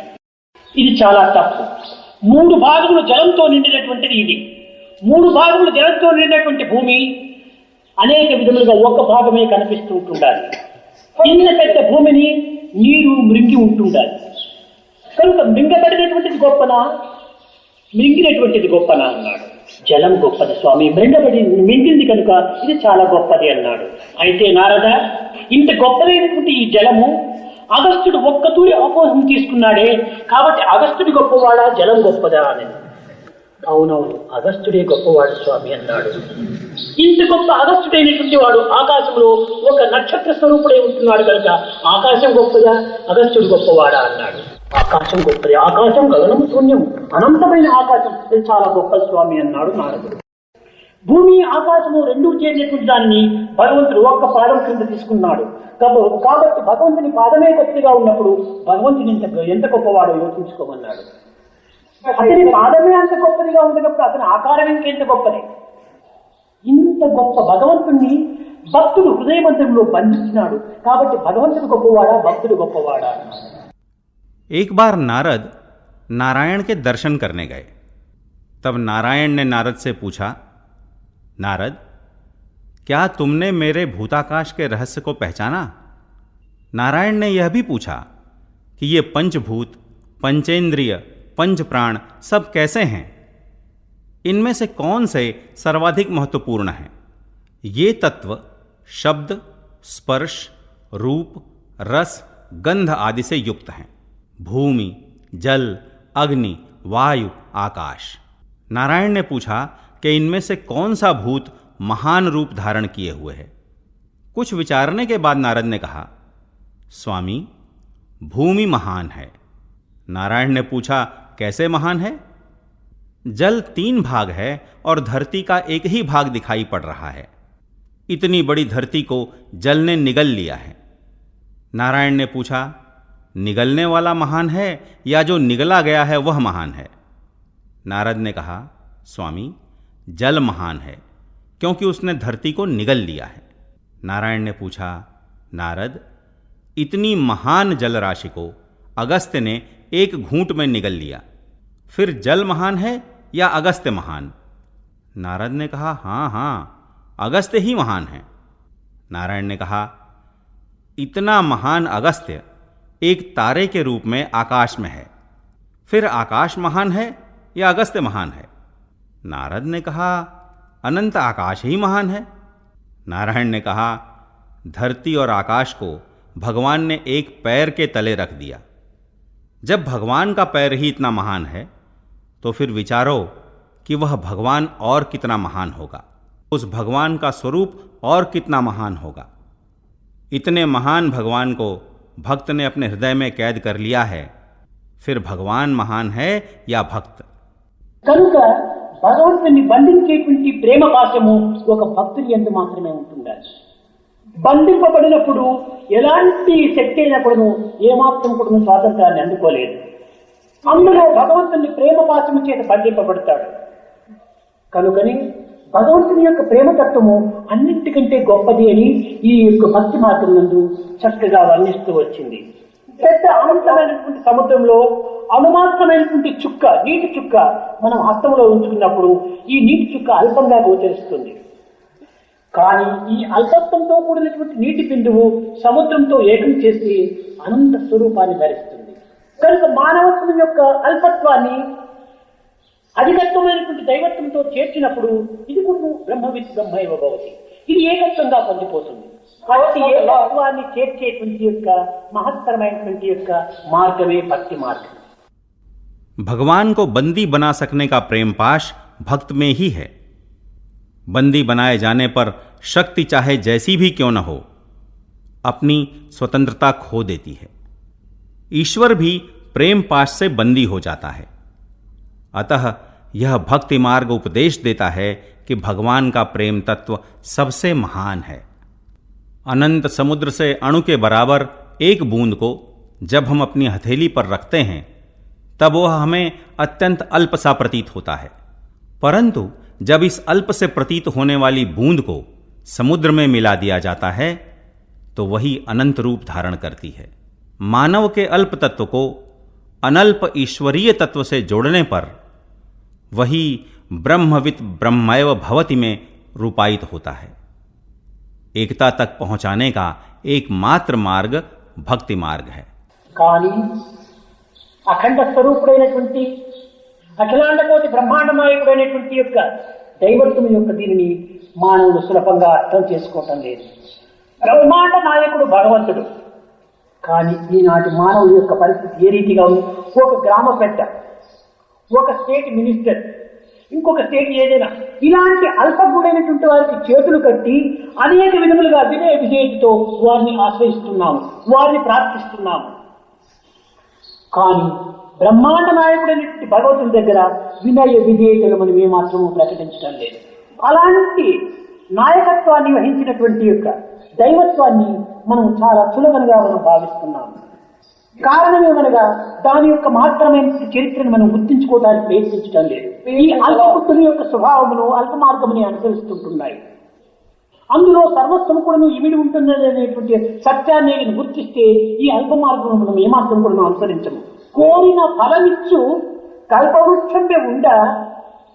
ఇది చాలా తప్పు. 3 భాగములు జలంతో నిండినటువంటిది ఇది. 3 భాగములు జలంతో నిండినటువంటి భూమి అనేక విధములుగా ఒక భాగమే కనిపిస్తూ ఉంటుండాలి. ఇంత పెద్ద భూమిని నీరు మృంగి ఉంటుండాలి. కనుక మృంగబడినటువంటిది గొప్పనా, మృంగినటువంటిది గొప్పనా అన్నాడు. జలం గొప్పది స్వామి, మింగింది కనుక ఇది చాలా గొప్పది అన్నాడు. అయితే నారద, ఇంత గొప్పదైనటువంటి ఈ జలము అగస్త్యుడు ఒక్క తూరి ఆపోహం తీసుకున్నాడే, కాబట్టి అగస్త్యుడి గొప్పవాడా, జలం గొప్పదా అని. అవునవును, అగస్త్యుడే గొప్పవాడు స్వామి అన్నాడు. ఇంత గొప్ప అగస్త్యుడైనటువంటి వాడు ఆకాశంలో ఒక నక్షత్ర స్వరూపుడై ఉంటున్నాడు కనుక ఆకాశం గొప్పదా, అగస్త్యుడు గొప్పవాడా అన్నాడు. ఆకాశం గొప్పది. ఆకాశం గగనము శూన్యం, అనంతమైన ఆకాశం, ఇది చాలా గొప్ప స్వామి అన్నాడు నారదుడు. భూమి ఆకాశము రెండూ చేరినటువంటి దాన్ని భగవంతుడు ఒక్క పాదం క్రింద తీసుకున్నాడు. కాబట్టి భగవంతుని పాదమే గొప్పగా ఉన్నప్పుడు భగవంతుని ఎంత గొప్పవాడో యోచించుకోమన్నాడు. అతని పాదమే అంత గొప్పదిగా ఉండేటప్పుడు అతని ఆకారం ఇంకెంత గొప్పది. ఇంత గొప్ప భగవంతుణ్ణి భక్తుడు హృదయమంత్రంలో బంధించినాడు. కాబట్టి భగవంతుడు గొప్పవాడా, భక్తుడు గొప్పవాడా. एक बार नारद नारायण के दर्शन करने गए। तब नारायण ने नारद से पूछा, नारद, क्या तुमने मेरे भूताकाश के रहस्य को पहचाना? नारायण ने यह भी पूछा कि ये पंचभूत, पंचेंद्रिय, पंच प्राण सब कैसे हैं? इनमें से कौन से सर्वाधिक महत्वपूर्ण हैं? ये तत्व शब्द, स्पर्श, रूप, रस, गंध आदि से युक्त हैं। भूमि, जल, अग्नि, वायु, आकाश। नारायण ने पूछा कि इनमें से कौन सा भूत महान रूप धारण किए हुए है। कुछ विचारने के बाद नारद ने कहा, स्वामी, भूमि महान है। नारायण ने पूछा, कैसे महान है? जल 3 भाग है और धरती का एक ही भाग दिखाई पड़ रहा है। इतनी बड़ी धरती को जल ने निगल लिया है। नारायण ने पूछा, निगलने वाला महान है या जो निगला गया है वह महान है? नारद ने कहा, स्वामी, जल महान है क्योंकि उसने धरती को निगल लिया है। नारायण ने पूछा, नारद, इतनी महान जल राशि को अगस्त्य ने एक घूंट में निगल लिया, फिर जल महान है या अगस्त्य महान? नारद ने कहा, हाँ, अगस्त्य ही महान है। नारायण ने कहा, इतना महान अगस्त्य एक तारे के रूप में आकाश में है, फिर आकाश महान है या अगस्त्य महान है? नारद ने कहा, अनंत आकाश ही महान है। नारायण ने कहा, धरती और आकाश को भगवान ने एक पैर के तले रख दिया। जब भगवान का पैर ही इतना महान है तो फिर विचारो कि वह भगवान और कितना महान होगा, उस भगवान का स्वरूप और कितना महान होगा। इतने महान भगवान को भक्त ने अपने हृदय में कैद कर लिया है, फिर भगवान महान है या भक्त? కనుక భగవంతుని బంధించేటువంటి ప్రేమ పాశము ఒక భక్తుని యందు మాత్రమే ఉంటుండాలి. బంధింపబడినప్పుడు ఎలాంటి శక్తి అయినప్పుడు ఏమాత్రం కూడా స్వాతంత్రాన్ని అందుకోలేదు. అందులో భగవంతుని ప్రేమ పాశము చేత బంధింపబడతాడు. కనుకని భగవంతుని యొక్క ప్రేమతత్వము అన్నింటికంటే గొప్పది అని ఈ యొక్క భక్తి మార్గం నందు చక్కగా వర్ణిస్తూ వచ్చింది. పెద్ద అనంతమైనటువంటి సముద్రంలో అనుమాత్రమైనటువంటి చుక్క, నీటి చుక్క మనం హస్తంలో ఉంచుకున్నప్పుడు ఈ నీటి చుక్క అల్పంగా గోచరిస్తుంది. కానీ ఈ అల్పత్వంతో కూడినటువంటి నీటి బిందువు సముద్రంతో ఏకం చేసి అనంత స్వరూపాన్ని ధరిస్తుంది. కనుక మానవత్వం యొక్క అల్పత్వాన్ని అధికత్వమైనటువంటి దైవత్వంతో చేర్చినప్పుడు ఇది కూడా బ్రహ్మవిత్ బ్రహ్మైవ భవతి, ఇది ఏకత్వంగా పొందిపోతుంది. కాబట్టి ఏకత్వాన్ని చేర్చేటువంటి యొక్క మహత్తరమైనటువంటి యొక్క మార్గమే భక్తి మార్గం. भगवान को बंदी बना सकने का प्रेम पाश भक्त में ही है। बंदी बनाए जाने पर शक्ति चाहे जैसी भी क्यों न हो, अपनी स्वतंत्रता खो देती है। ईश्वर भी प्रेम पाश से बंदी हो जाता है। अतः यह भक्ति मार्ग उपदेश देता है कि भगवान का प्रेम तत्व सबसे महान है। अनंत समुद्र से अणु के बराबर एक बूंद को जब हम अपनी हथेली पर रखते हैं तब वह हमें अत्यंत अल्प सा प्रतीत होता है, परंतु जब इस अल्प से प्रतीत होने वाली बूंद को समुद्र में मिला दिया जाता है तो वही अनंत रूप धारण करती है। मानव के अल्प तत्व को अनल्प ईश्वरीय तत्व से जोड़ने पर वही ब्रह्मवित् ब्रह्मैव भवति में रूपायित होता है। एकता तक पहुंचाने का एकमात्र मार्ग भक्ति मार्ग है। కానీ అఖండ స్వరూపుడైనటువంటి అఖిలాండ కోటి బ్రహ్మాండ నాయకుడైనటువంటి యొక్క దైవత్వం యొక్క దీనిని మానవుడు సులభంగా అర్థం చేసుకోవటం లేదు. బ్రహ్మాండ నాయకుడు భగవంతుడు. కానీ ఈనాటి మానవుడి యొక్క పరిస్థితి ఏ రీతిగా ఉంది? ఒక గ్రామ పెద్ద, ఒక స్టేట్ మినిస్టర్, ఇంకొక స్టేట్ ఏదైనా ఇలాంటి అల్పగుడైనటువంటి వారికి చేతులు కట్టి అనేక విధములుగా వినయ విధేయతతో వారిని ఆశ్రయిస్తున్నాము, వారిని ప్రార్థిస్తున్నాము. కానీ బ్రహ్మాండ నాయకుడైనటువంటి భగవంతుని దగ్గర వినయ విధేయతలు మనం ఏమాత్రము ప్రకటించడం లేదు. అలాంటి నాయకత్వాన్ని వహించినటువంటి యొక్క దైవత్వాన్ని మనం చాలా చులకనగా మనం భావిస్తున్నాము. కారణమేమనగా దాని యొక్క మహత్తరమైన చరిత్రను మనం గుర్తించుకోవడానికి ప్రయత్నించడం లేదు. ఈ అల్పపుత్రుల యొక్క స్వభావమును అల్ప మార్గముని అనుసరిస్తుంటున్నాయి. అందులో సర్వస్వము కూడా ఇమిడి ఉంటుందనేటువంటి సత్యాన్ని గుర్తిస్తే ఈ అల్ప మార్గం మనం ఏమాత్రం కూడా అనుసరించము. కోరిన ఫలమిచ్చు కల్పవృక్షంపై ఉండ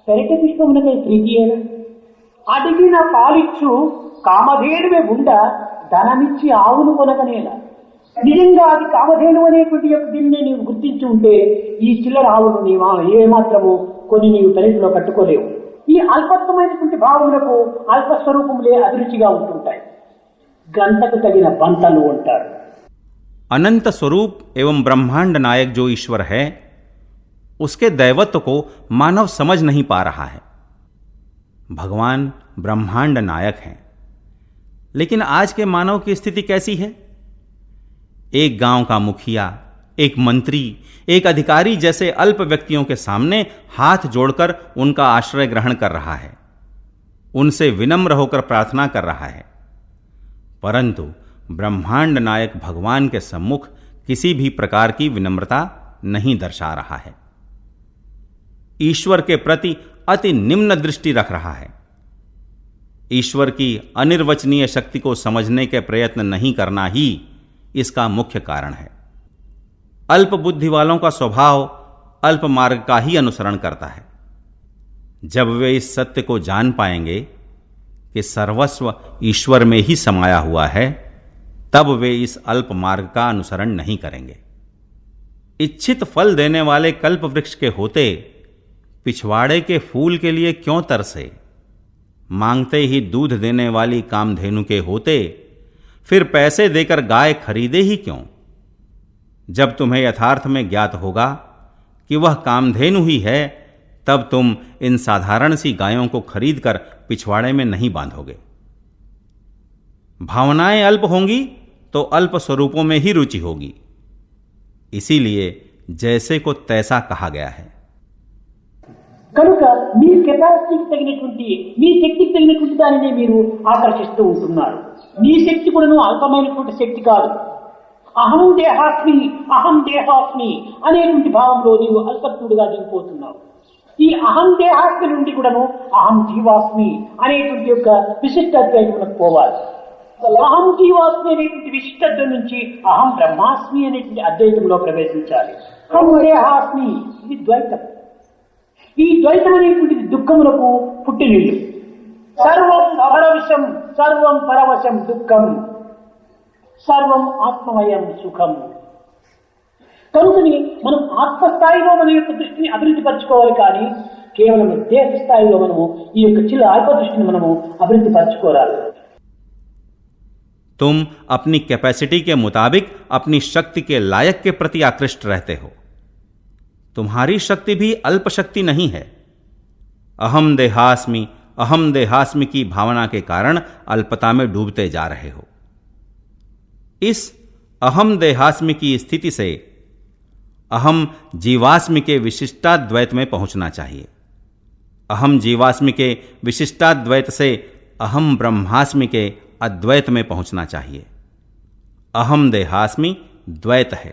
పెరటి పుష్పమునకై ప్రీతియేన, అడిగిన పాలిచ్చు కామధేనువే ఉండ ధనమిచ్చి ఆవును కొనగనేలా. నిజంగా అది కామధేను అనేటువంటి యొక్క దీన్ని నీవు గుర్తించి ఉంటే ఈ చిల్లర ఆవును నీవు ఏమాత్రము కొని నీవు తల్లిలో కట్టుకోలేవు. ఈ అల్పత్వమైనటువంటి భావములకు అల్పస్వరూపములే అభిరుచిగా ఉంటుంటాయి. గంటకు తగిన బంతలు అంటారు. अनंत स्वरूप एवं ब्रह्मांड नायक जो ईश्वर है, उसके दैवत्व को मानव समझ नहीं पा रहा है. भगवान ब्रह्मांड नायक हैं, लेकिन आज के मानव की स्थिति कैसी है? एक गांव का मुखिया, एक मंत्री, एक अधिकारी जैसे अल्प व्यक्तियों के सामने हाथ जोड़कर उनका आश्रय ग्रहण कर रहा है, उनसे विनम्र होकर प्रार्थना कर रहा है. परंतु ब्रह्मांड नायक भगवान के सम्मुख किसी भी प्रकार की विनम्रता नहीं दर्शा रहा है. ईश्वर के प्रति अति निम्न दृष्टि रख रहा है. ईश्वर की अनिर्वचनीय शक्ति को समझने के प्रयत्न नहीं करना ही इसका मुख्य कारण है. अल्प बुद्धि वालों का स्वभाव अल्प मार्ग का ही अनुसरण करता है. जब वे इस सत्य को जान पाएंगे कि सर्वस्व ईश्वर में ही समाया हुआ है, तब वे इस अल्प मार्ग का अनुसरण नहीं करेंगे. इच्छित फल देने वाले कल्प वृक्ष के होते पिछवाड़े के फूल के लिए क्यों तरसे? मांगते ही दूध देने वाली कामधेनु के होते फिर पैसे देकर गाय खरीदे ही क्यों? जब तुम्हें यथार्थ में ज्ञात होगा कि वह कामधेनु ही है, तब तुम इन साधारण सी गायों को खरीदकर पिछवाड़े में नहीं बांधोगे. भावनाएं अल्प होंगी तो अल्प स्वरूपों में ही रुचि होगी. इसीलिए जैसे को तैसा कहा गया है. కనుక మీ కెపాసిటీకి తగినటువంటి, మీ శక్తికి తగినటువంటి దానిని మీరు ఆకర్షిస్తూ ఉంటున్నారు. మీ శక్తి కూడాను అల్పమైనటువంటి శక్తి కాదు. అహం దేహాస్మి, అహం దేహాస్మి అనేటువంటి భావంలో నీవు అల్పత్వుడుగా దిగిపోతున్నావు. ఈ అహం దేహాస్మి నుండి కూడాను అహం జీవాస్మి అనేటువంటి యొక్క విశిష్టత్వానికి పోవాలి. అహం జీవాస్మి అనేటువంటి విశిష్టత్వం నుంచి అహం బ్రహ్మాస్మి అనేటువంటి అద్వైతంలో ప్రవేశించాలి. అహం దేహాస్మి, ఇది ద్వైతం. ఈ ద్వైతం అనేటువంటిది దుఃఖములకు పుట్టినిల్లు. సర్వం పరవశం, సర్వం పరవశం దుఃఖం, సర్వం ఆత్మమయం సుఖం. కనుకని మనం ఆత్మస్థాయిలో మన యొక్క దృష్టిని అభివృద్ధి పరచుకోవాలి, కానీ కేవలం దేహ స్థాయిలో మనము ఈ యొక్క చిన్న అల్ప దృష్టిని మనము అభివృద్ధి పరచుకోవాలి. तुम अपनी कैपेसिटी के मुताबिक अपनी शक्ति के लायक के प्रति आकृष्ट रहते हो. तुम्हारी शक्ति भी अल्प शक्ति नहीं है. अहम देहास्मि की भावना के कारण अल्पता में डूबते जा रहे हो. इस अहम देहास्मि की स्थिति से अहम जीवास्मि के विशिष्टाद्वैत में पहुंचना चाहिए. अहम जीवास्मि के विशिष्टाद्वैत से अहम ब्रह्मास्मि के अद्वैत में पहुंचना चाहिए. अहम देहास्मि द्वैत है.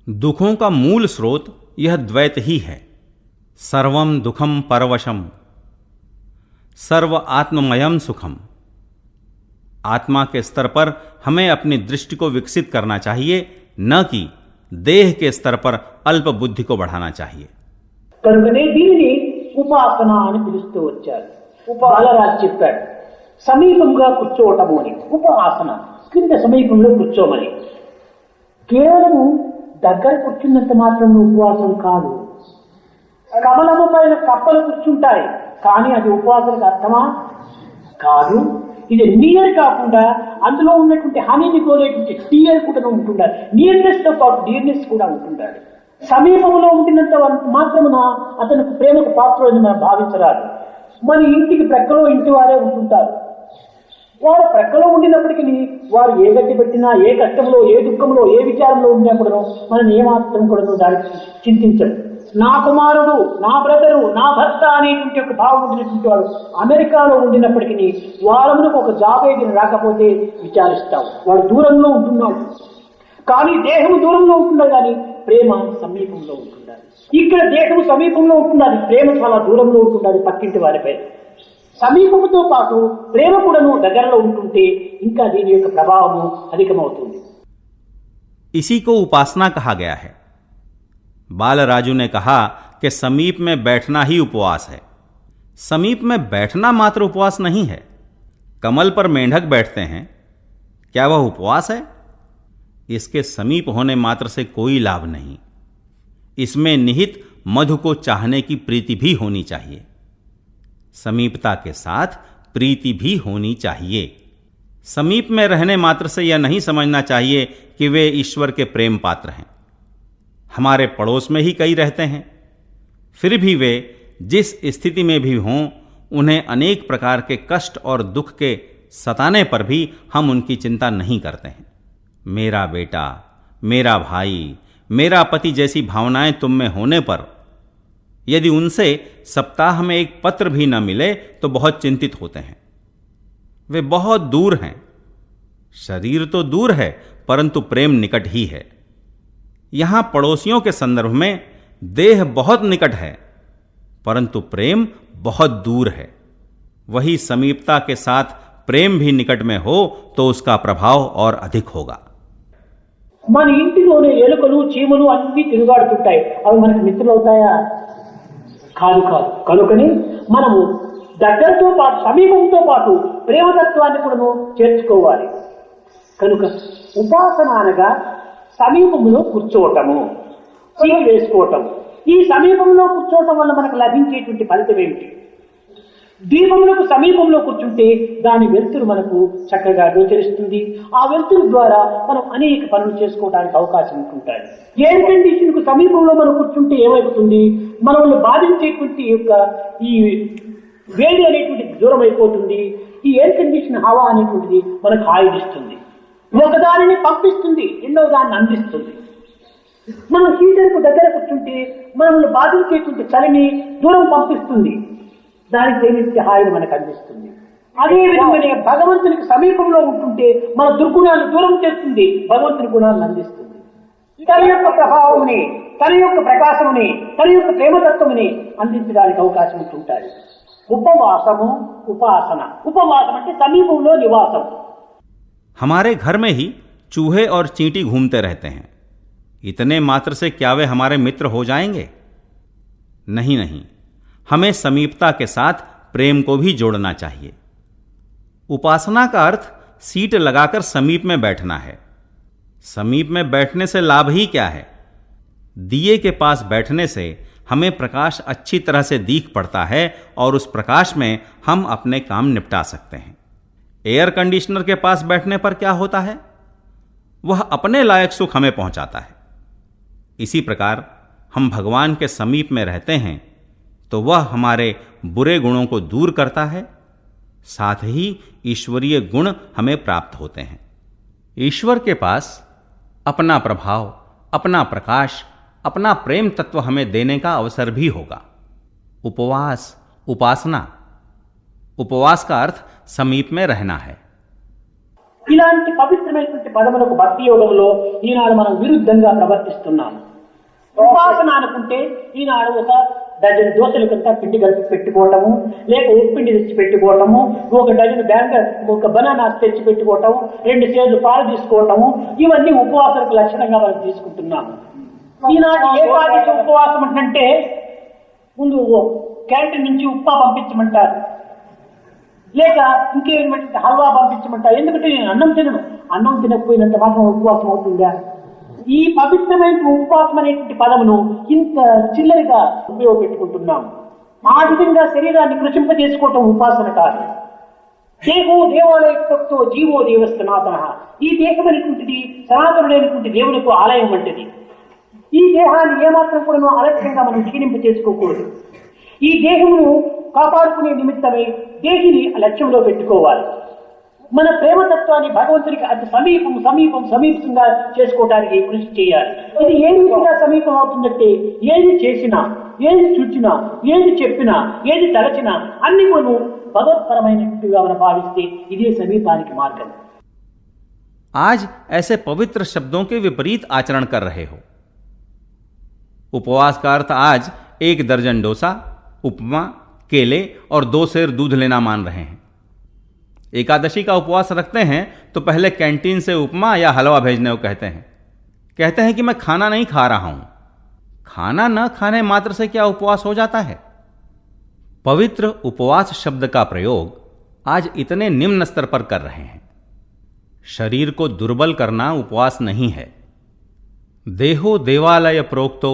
दुखों का मूल स्रोत यह द्वैत ही है. सर्वम दुखम परवशम, सर्व आत्ममयम सुखम. आत्मा के स्तर पर हमें अपनी दृष्टि को विकसित करना चाहिए, न कि देह के स्तर पर अल्प बुद्धि को बढ़ाना चाहिए. కనుకనే దీనిని ఉపాసన అని పిలుస్తూ వచ్చారు. బాలరాజు చెప్పాడు, సమీపంగా కూర్చోవటము అని. ఉపాసన కింద సమీపంలో కూర్చోమని. కేవలము దగ్గర కూర్చున్నంత మాత్రం ఉపవాసం కాదు. కమలము పైన కప్పలు కూర్చుంటాయి, కానీ అది ఉపవాసానికి అర్థమా? కాదు. ఇది నియర్ కాకుండా అందులో ఉన్నటువంటి హనీని కోరేటువంటి టీయర్ కూడా ఉంటుండాలి. నియర్నెస్ తో పాటు డియర్నెస్ కూడా ఉంటుండాలి. సమీపంలో ఉంటున్నంత మాత్రమున అతను ప్రేమకు పాత్రుడని మనం భావించరాదు. మన ఇంటికి ప్రక్కలో ఇంటి వారే ఉంటుంటారు. వారు ప్రక్కలో ఉండినప్పటికీ వారు ఏ గట్టి పెట్టినా, ఏ కష్టంలో, ఏ దుఃఖంలో, ఏ విచారంలో ఉన్నప్పుడు మనం ఏమాత్రం కూడా దానికి చింతించడు. నా కుమారుడు, నా బ్రదరు, నా భర్త అనేటువంటి ఒక భావం ఉండినటువంటి వాడు అమెరికాలో ఉండినప్పటికీ వాళ్ళకు ఒక జాబ్ ఏదైనా రాకపోతే విచారిస్తాం. వాడు దూరంలో ఉంటున్నాడు, కానీ దేహము దూరంలో ఉంటున్నాడు, కానీ ప్రేమ సమీపంలో ఉంటున్నాడు. ఇక్కడ దేహము సమీపంలో ఉంటున్నది, ప్రేమ చాలా దూరంలో ఉంటున్నది పక్కింటి వారిపై. సమీపముతో పాటు ప్రేమ కూడాను దగ్గరలో ఉంటుంటే ఇంకా దీని యొక్క ప్రభావము అధికమవుతుంది. इसी को उपासना कहा गया है. बालराजू ने कहा कि समीप में बैठना ही उपवास है. समीप में बैठना मात्र उपवास नहीं है. कमल पर मेंढक बैठते हैं, क्या वह उपवास है? इसके समीप होने मात्र से कोई लाभ नहीं. इसमें निहित मधु को चाहने की प्रीति भी होनी चाहिए. समीपता के साथ प्रीति भी होनी चाहिए। समीप में रहने मात्र से यह नहीं समझना चाहिए कि वे ईश्वर के प्रेम पात्र हैं। हमारे पड़ोस में ही कई रहते हैं, फिर भी वे जिस स्थिति में भी हों, उन्हें अनेक प्रकार के कष्ट और दुख के सताने पर भी हम उनकी चिंता नहीं करते हैं। मेरा बेटा, मेरा भाई, मेरा पति जैसी भावनाएं तुम में होने पर यदि उनसे सप्ताह में एक पत्र भी न मिले तो बहुत चिंतित होते हैं। वे बहुत दूर हैं। शरीर तो दूर है, परंतु प्रेम निकट ही है। यहां पड़ोसियों के संदर्भ में देह बहुत निकट है, परंतु प्रेम बहुत दूर है। वही समीपता के साथ प्रेम भी निकट में हो तो उसका प्रभाव और अधिक होगा। మన ఇంటిలోనే ఎలుకలు చీమలు అన్ని తిరుగాడుతుంటాయి, అవి మనకు మిత్రులు అవుతాయా? కాదు కాదు. కనుకని మనము దగ్గరతో పాటు సమీపంతో పాటు ప్రేమతత్వాన్ని కూడా చేర్చుకోవాలి. కనుక ఉపాసన అనగా సమీపంలో కూర్చోవటము, చీమ వేసుకోవటం. ఈ సమీపంలో కూర్చోవటం వల్ల మనకు లభించేటువంటి ఫలితం ఏమిటి? దీపములకు సమీపంలో కూర్చుంటే దాని వెలుతురు మనకు చక్కగా గోచరిస్తుంది. ఆ వెలుతురు ద్వారా మనం అనేక పనులు చేసుకోవడానికి అవకాశం ఉంటుంటాయి. ఎయిర్ కండిషన్ కు సమీపంలో మనం కూర్చుంటే ఏమైపోతుంది? మనల్ని బాధించేటువంటి యొక్క ఈ వేడి అనేటువంటిది దూరం అయిపోతుంది. ఈ ఎయిర్ కండిషన్ హవా అనేటువంటిది మనకు హాయినిస్తుంది. ఒకదానిని పంపిస్తుంది, రెండవ దాన్ని అందిస్తుంది. మనం హీటర్ కు దగ్గర కూర్చుంటే మనల్ని బాధించేటువంటి చలిని దూరం పంపిస్తుంది, దానికి తేలిస్తే హాయిని మనకు అందిస్తుంది. అదే విధంగానే భగవంతునికి సమీపంలో ఉంటుంటే మన దుర్గుణాలను దూరం చేస్తుంది, భగవంతుని గుణాలను అందిస్తుంది. తన యొక్క ప్రభావముని, తన యొక్క ప్రకాశముని, తన యొక్క ప్రేమతత్వముని అందించడానికి అవకాశం ఉంటుంటాయి. ఉపవాసము, ఉపాసన. ఉపవాసం అంటే సమీపంలో నివాసం. हमारे घर में ही चूहे और चींटी घूमते रहते हैं, इतने मात्र से क्या वे हमारे मित्र हो जाएंगे? नहीं नहीं, हमें समीपता के साथ प्रेम को भी जोड़ना चाहिए। उपासना का अर्थ सीट लगाकर समीप में बैठना है। समीप में बैठने से लाभ ही क्या है? दिए के पास बैठने से हमें प्रकाश अच्छी तरह से दिख पड़ता है और उस प्रकाश में हम अपने काम निपटा सकते हैं। एयर कंडीशनर के पास बैठने पर क्या होता है? वह अपने लायक सुख हमें पहुंचाता है। इसी प्रकार हम भगवान के समीप में रहते हैं तो वह हमारे बुरे गुणों को दूर करता है, साथ ही ईश्वरीय गुण हमें प्राप्त होते हैं। ईश्वर के पास अपना प्रभाव, अपना प्रकाश, अपना प्रेम तत्व हमें देने का अवसर भी होगा। उपवास, उपासना। उपवास का अर्थ समीप में रहना है। ఇలాంటి పవిత్రమైనటువంటి పదములకు భక్తి యోగంలో ఈనాడు మనం విరుద్ధంగా ప్రవర్తిస్తున్నాము. ఉపాసన అనుకుంటే ఈనాడు ఒక డజన్ దోశల కంటే పిండి కలిపి పెట్టుకోవటము, లేక ఉప్పిండి తెచ్చి పెట్టుకోవటము, ఒక డజన్ ఒక బనానాస్ తెచ్చి పెట్టుకోవటము, 2 సేర్లు పాలు తీసుకోవటము, ఇవన్నీ ఉపవాసాలకు లక్షణంగా మనం తీసుకుంటున్నాము. ఈనాడు ఏకాదశి ఉపవాసం అంటే ముందు క్యాంటీన్ నుంచి ఉప్మా పంపించమంటారు, లేక ఇంకేమంటే హల్వా పంపించమంటారు. ఎందుకంటే నేను అన్నం తినను, అన్నం తినకపోయినంత మాత్రం ఉపవాసం అవుతుందా? ఈ పవిత్రమైన ఉపవాసం అనేటువంటి పదమును ఇంత చిల్లరిగా ఉపయోగపెట్టుకుంటున్నాం. ఆ విధంగా శరీరాన్ని కృషింపజేసుకోవటం ఉపాసన కాదు. దేహో దేవాలయతో జీవో దేవ సనాతన. ఈ దేహం అనేటువంటిది సనాతనుడైనటువంటి దేవునికి ఆలయం వంటిది. ఈ దేహాన్ని ఏమాత్రం కూడా అలక్ష్యంగా మనం క్షీణింప చేసుకోకూడదు. ఈ దేహమును కాపాడుకునే నిమిత్తమై దేహిని లక్ష్యంలో పెట్టుకోవాలి. మన ప్రేమతత్వాన్ని భగవంతునికి అతి సమీపంగా చేసుకోవడానికి కృషి చేయాలి. ఇది ఏ విధంగా సమీపం అవుతుందంటే ఏది చేసినా, ఏది చూచినా, ఏది చెప్పినా, ఏది తలచినా అన్ని మనం భగవత్పరమైనట్టుగా మనం భావిస్తే ఇదే సమీపానికి మార్గం. आज ऐसे पवित्र शब्दों के विपरीत आचरण कर रहे हो। उपवास का अर्थ आज 1 दर्जन डोसा, उपमा, केले और 2 सेर दूध लेना मान रहे हैं। एकादशी का उपवास रखते हैं तो पहले कैंटीन से उपमा या हलवा भेजने को कहते हैं कि मैं खाना नहीं खा रहा हूं। खाना न खाने मात्र से क्या उपवास हो जाता है? पवित्र उपवास शब्द का प्रयोग आज इतने निम्न स्तर पर कर रहे हैं। शरीर को दुर्बल करना उपवास नहीं है। देहो देवालय प्रोक्तो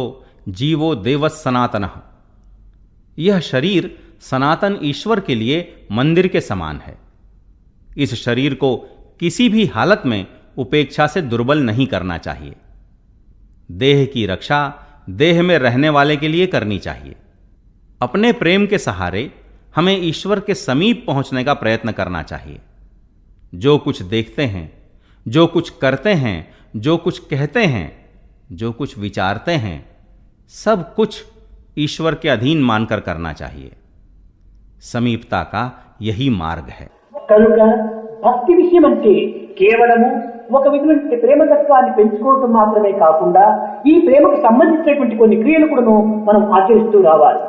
जीवो देवस सनातनः। यह शरीर सनातन ईश्वर के लिए मंदिर के समान है। इस शरीर को किसी भी हालत में उपेक्षा से दुर्बल नहीं करना चाहिए। देह की रक्षा देह में रहने वाले के लिए करनी चाहिए। अपने प्रेम के सहारे हमें ईश्वर के समीप पहुंचने का प्रयत्न करना चाहिए। जो कुछ देखते हैं, जो कुछ करते हैं, जो कुछ कहते हैं, जो कुछ विचारते हैं, सब कुछ ईश्वर के अधीन मानकर करना चाहिए। समीपता का यही मार्ग है। కనుక భక్తి విషయం అంటే కేవలము ఒక విధమైన ప్రేమతత్వాన్ని పెంచుకోవటం మాత్రమే కాకుండా ఈ ప్రేమకు సంబంధించినటువంటి కొన్ని క్రియలు కూడా మనం ఆచరిస్తూ రావాలి.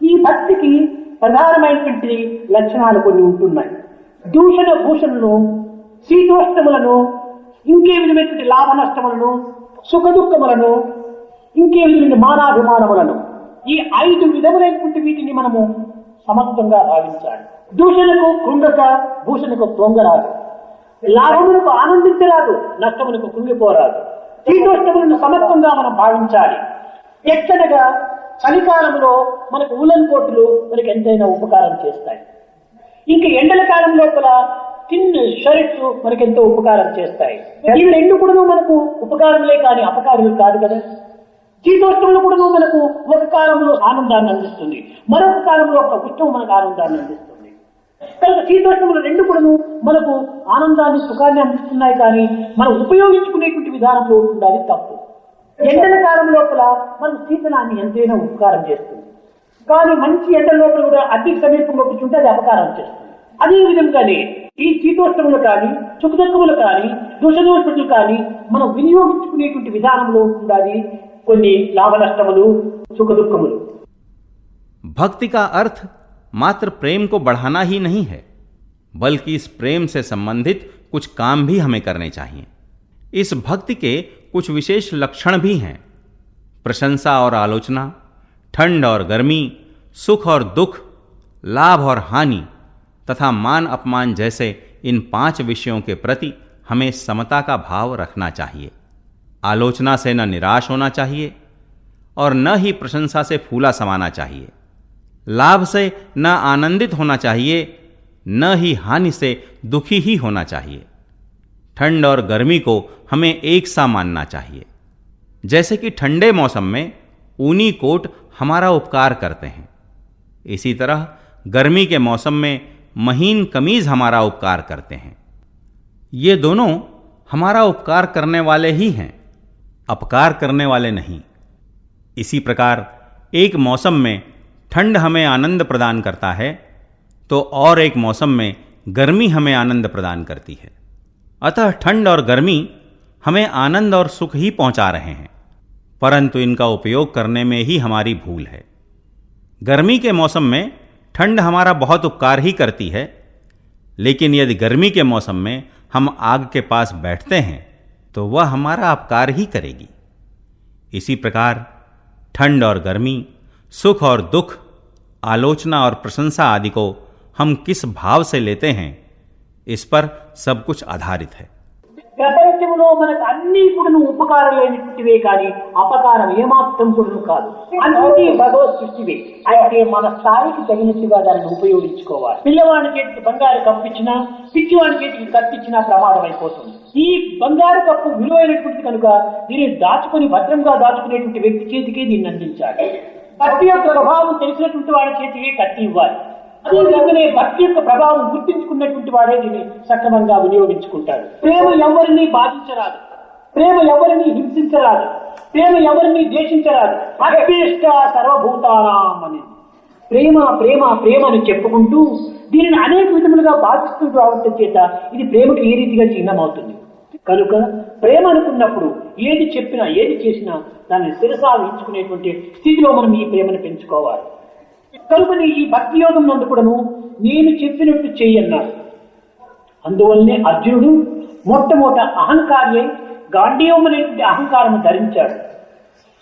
ఈ భక్తికి ప్రధానమైనటువంటి లక్షణాలు కొన్ని ఉంటున్నాయి. దూషణ భూషణను, శీతోష్ణములను, ఇంకే విధమైనటువంటి లాభ నష్టములను, సుఖ దుఃఖములను, ఇంకే విధమైన మానాభిమానములను, ఈ 5 విధములైనటువంటి వీటిని మనము సమర్థంగా భావించాలి. దూషణకు కృంగక, భూషణకు పొంగరాదు. లాభములకు ఆనందించరాదు, నష్టములకు కృంగిపోరాదు. శీతోష్ణములను సమర్థంగా మనం భావించాలి. ఎక్కడగా చలికాలంలో మనకు ఉలన్ కోట్లు మనకి ఎంతైనా ఉపకారం చేస్తాయి. ఇంకా ఎండల కాలం లోపల థిన్ షర్ట్స్ మనకి ఎంతో ఉపకారం చేస్తాయి. ఇవి రెండు కూడా మనకు ఉపకారములే కానీ అపకారులు కాదు కదా. శీతోష్ణములు కూడా మనకు ఒక కాలంలో ఆనందాన్ని అందిస్తుంది, మరొక కాలంలో ఒక ఉష్ణం మనకు ఆనందాన్ని అందిస్తుంది. కనుక శీతోష్ణములు రెండు కూడా మనకు ఆనందాన్ని, సుఖాన్ని అందిస్తున్నాయి, కానీ మనం ఉపయోగించుకునేటువంటి విధానంలో ఉండాలి తప్పు. ఎండల కాలం లోపల మనం శీతలాన్ని ఎంతైనా ఉపకారం చేస్తుంది, కానీ మంచి ఎండల లోపల కూడా అతి సమీపంలో కూర్చుంటే అది అపకారం చేస్తుంది. అదే విధంగానే ఈ శీతోష్ణములు కానీ, సుఖదుఖములు కానీ, దోషదోషములు కానీ మనం వినియోగించుకునేటువంటి విధానంలో ఉండాలి కొన్ని లాభ నష్టములు, సుఖ दुखमुలు. भक्ति का अर्थ मात्र प्रेम को बढ़ाना ही नहीं है, बल्कि इस प्रेम से संबंधित कुछ काम भी हमें करने चाहिए। इस भक्ति के कुछ विशेष लक्षण भी हैं। प्रशंसा और आलोचना, ठंड और गर्मी, सुख और दुख, लाभ और हानि तथा मान अपमान जैसे इन 5 विषयों के प्रति हमें समता का भाव रखना चाहिए। आलोचना से न निराश होना चाहिए और न ही प्रशंसा से फूला समाना चाहिए। लाभ से न आनंदित होना चाहिए, न ही हानि से दुखी ही होना चाहिए। ठंड और गर्मी को हमें एक सा मानना चाहिए। जैसे कि ठंडे मौसम में ऊनी कोट हमारा उपकार करते हैं, इसी तरह गर्मी के मौसम में महीन कमीज हमारा उपकार करते हैं। ये दोनों हमारा उपकार करने वाले ही हैं, अपकार करने वाले नहीं। इसी प्रकार एक मौसम में ठंड हमें आनंद प्रदान करता है, तो और एक मौसम में गर्मी हमें आनंद प्रदान करती है। अतः ठंड और गर्मी हमें आनंद और सुख ही पहुंचा रहे हैं, परंतु इनका उपयोग करने में ही हमारी भूल है। गर्मी के मौसम में ठंड हमारा बहुत उपकार ही करती है, लेकिन यदि गर्मी के मौसम में हम आग के पास बैठते हैं तो वह हमारा अपकार ही करेगी। इसी प्रकार ठंड और गर्मी, सुख और दुख, आलोचना और प्रशंसा आदि को हम किस भाव से लेते हैं, इस पर सब कुछ आधारित है। ప్రపంచంలో మనకు అన్ని కూడా ఉపకారాలైనటువంటివే కానీ అపకారం ఏమాత్రం కూడా కాదు. అన్ని భగవత్ సృష్టివే. అయితే మన స్థాయికి తగినట్టుగా దాన్ని ఉపయోగించుకోవాలి. పిల్లవాడి చేతికి బంగారు కప్పు ఇచ్చినా, పిచ్చివాడి చేతికి కప్పిచ్చినా ప్రమాదం అయిపోతుంది. ఈ బంగారు కప్పు విలువైనటువంటిది కనుక దీన్ని దాచుకుని భద్రంగా దాచుకునేటువంటి వ్యక్తి చేతికి దీన్ని అందించాలి. కత్తి యొక్క ప్రభావం తెలిసినటువంటి వాడి చేతికి కత్తి ఇవ్వాలి. అదేవిధంగానే భక్తి యొక్క ప్రభావం గుర్తించుకున్నటువంటి వాడే దీన్ని సక్రమంగా వినియోగించుకుంటాడు. ప్రేమ ఎవరిని బాధించరాదు, ప్రేమ ఎవరిని హింసించరాదు, ప్రేమ ఎవరిని ద్వేషించరాదు. అద్వేష్ట సర్వభూతానాం అని ప్రేమ ప్రేమ ప్రేమ అని చెప్పుకుంటూ దీనిని అనేక విధములుగా బాధిస్తూ రావటం చేత ఇది ప్రేమకు ఏ రీతిగా చిహ్నమవుతుంది. కనుక ప్రేమ అనుకున్నప్పుడు ఏది చెప్పినా, ఏది చేసినా దాన్ని శిరసావించుకునేటువంటి స్థితిలో మనం ఈ ప్రేమను పెంచుకోవాలి. కనుకని ఈ భక్తి యోగం నందు కూడాను నేను చెప్పినట్టు చెయ్యన్నారు. అందువల్లనే అర్జునుడు మొట్టమొదట అహంకారి గాంధీవం అనేటువంటి అహంకారం ధరించాడు.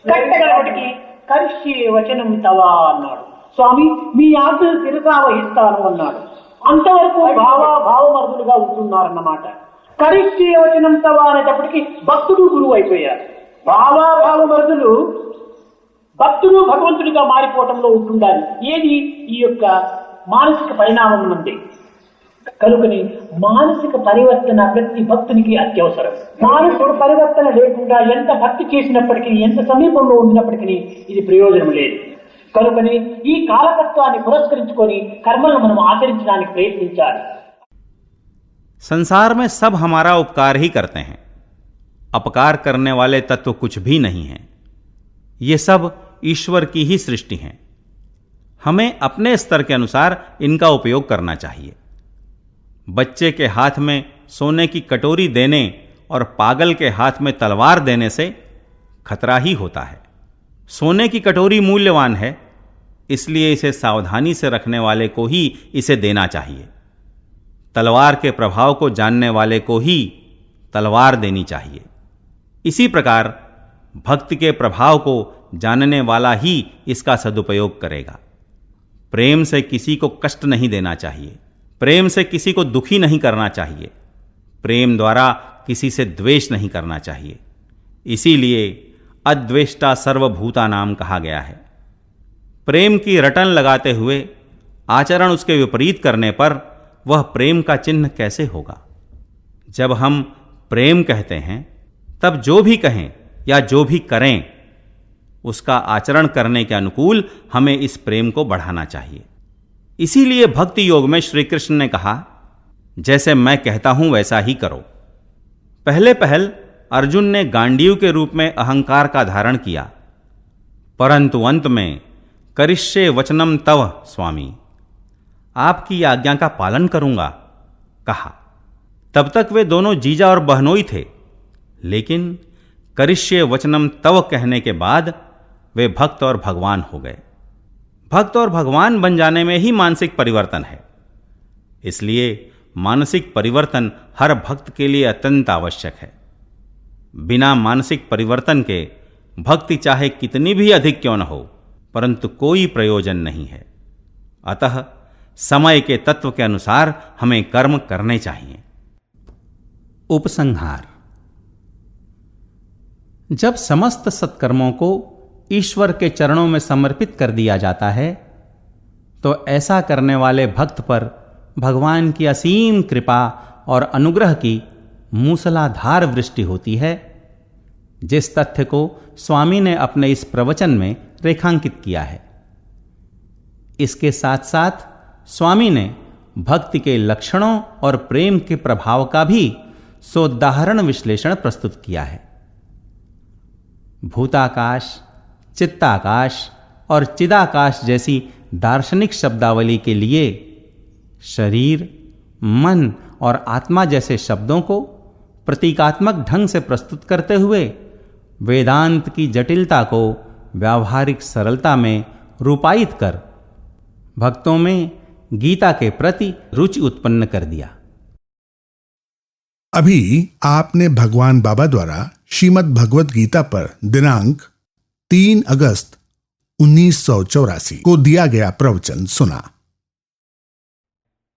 కట్టగలపటికి కరిష్యే వచనం తవా అన్నాడు. స్వామి మీ ఆజ్ఞ శిరసా వహిస్తాను అన్నాడు. అంతవరకు భావమరుదులుగా ఉంటున్నారన్నమాట. కరిష్యే వచనం తవా అనేటప్పటికి భక్తుడు గురువు అయిపోయారు. భావమరుదులు భక్తుడు భగవంతుడిగా మారిపోవటంలో ఉంటుండాలి. ఏది ఈ యొక్క మానసిక పరిణామం నుండి. కనుకని మానసిక పరివర్తన ప్రతి భక్తునికి అత్యవసరం. మానసిక పరివర్తన లేకుండా ఎంత భక్తి చేసినప్పటికీ, ఎంత సమీపంలో ఉండినప్పటికీ ఇది ప్రయోజనం లేదు. కనుకని ఈ కాలతత్వాన్ని పురస్కరించుకొని కర్మలను మనం ఆచరించడానికి ప్రయత్నించాలి. संसार में सब हमारा उपकार ही करते हैं, अपकार करने वाले तत्व कुछ भी नहीं हैं। ये सब ईश्वर की ही सृष्टि हैं। हमें अपने स्तर के अनुसार इनका उपयोग करना चाहिए। बच्चे के हाथ में सोने की कटोरी देने और पागल के हाथ में तलवार देने से खतरा ही होता है। सोने की कटोरी मूल्यवान है, इसलिए इसे सावधानी से रखने वाले को ही इसे देना चाहिए। तलवार के प्रभाव को जानने वाले को ही तलवार देनी चाहिए। इसी प्रकार भक्ति के प्रभाव को जानने वाला ही इसका सदुपयोग करेगा। प्रेम से किसी को कष्ट नहीं देना चाहिए, प्रेम से किसी को दुखी नहीं करना चाहिए, प्रेम द्वारा किसी से द्वेष नहीं करना चाहिए। इसीलिए अद्वेष्टा सर्वभूतानाम कहा गया है। प्रेम की रटन लगाते हुए आचरण उसके विपरीत करने पर वह प्रेम का चिन्ह कैसे होगा? जब हम प्रेम कहते हैं तब जो भी कहें या जो भी करें उसका आचरण करने के अनुकूल हमें इस प्रेम को बढ़ाना चाहिए। इसीलिए भक्ति योग में श्री कृष्ण ने कहा, जैसे मैं कहता हूं वैसा ही करो। पहले पहल अर्जुन ने गांडीव के रूप में अहंकार का धारण किया, परंतु अंत में करिष्ये वचनम तव स्वामी, आपकी आज्ञा का पालन करूंगा, कहा। तब तक वे दोनों जीजा और बहनोई थे, लेकिन करिष्ये वचनम तव कहने के बाद वे भक्त और भगवान हो गए। भक्त और भगवान बन जाने में ही मानसिक परिवर्तन है। इसलिए मानसिक परिवर्तन हर भक्त के लिए अत्यंत आवश्यक है। बिना मानसिक परिवर्तन के भक्ति चाहे कितनी भी अधिक क्यों न हो, परंतु कोई प्रयोजन नहीं है। अतः समय के तत्व के अनुसार हमें कर्म करने चाहिए। उपसंहार। जब समस्त सत्कर्मों को ईश्वर के चरणों में समर्पित कर दिया जाता है तो ऐसा करने वाले भक्त पर भगवान की असीम कृपा और अनुग्रह की मूसलाधार वृष्टि होती है, जिस तथ्य को स्वामी ने अपने इस प्रवचन में रेखांकित किया है। इसके साथ साथ स्वामी ने भक्ति के लक्षणों और प्रेम के प्रभाव का भी सोदाहरण विश्लेषण प्रस्तुत किया है। भूताकाश, चित्ताकाश और चिदाकाश जैसी दार्शनिक शब्दावली के लिए शरीर, मन और आत्मा जैसे शब्दों को प्रतीकात्मक ढंग से प्रस्तुत करते हुए वेदांत की जटिलता को व्यावहारिक सरलता में रूपायित कर भक्तों में गीता के प्रति रुचि उत्पन्न कर दिया। अभी आपने भगवान बाबा द्वारा श्रीमद् भगवत गीता पर दिनांक 3 अगस्त 1984 को दिया गया प्रवचन सुना।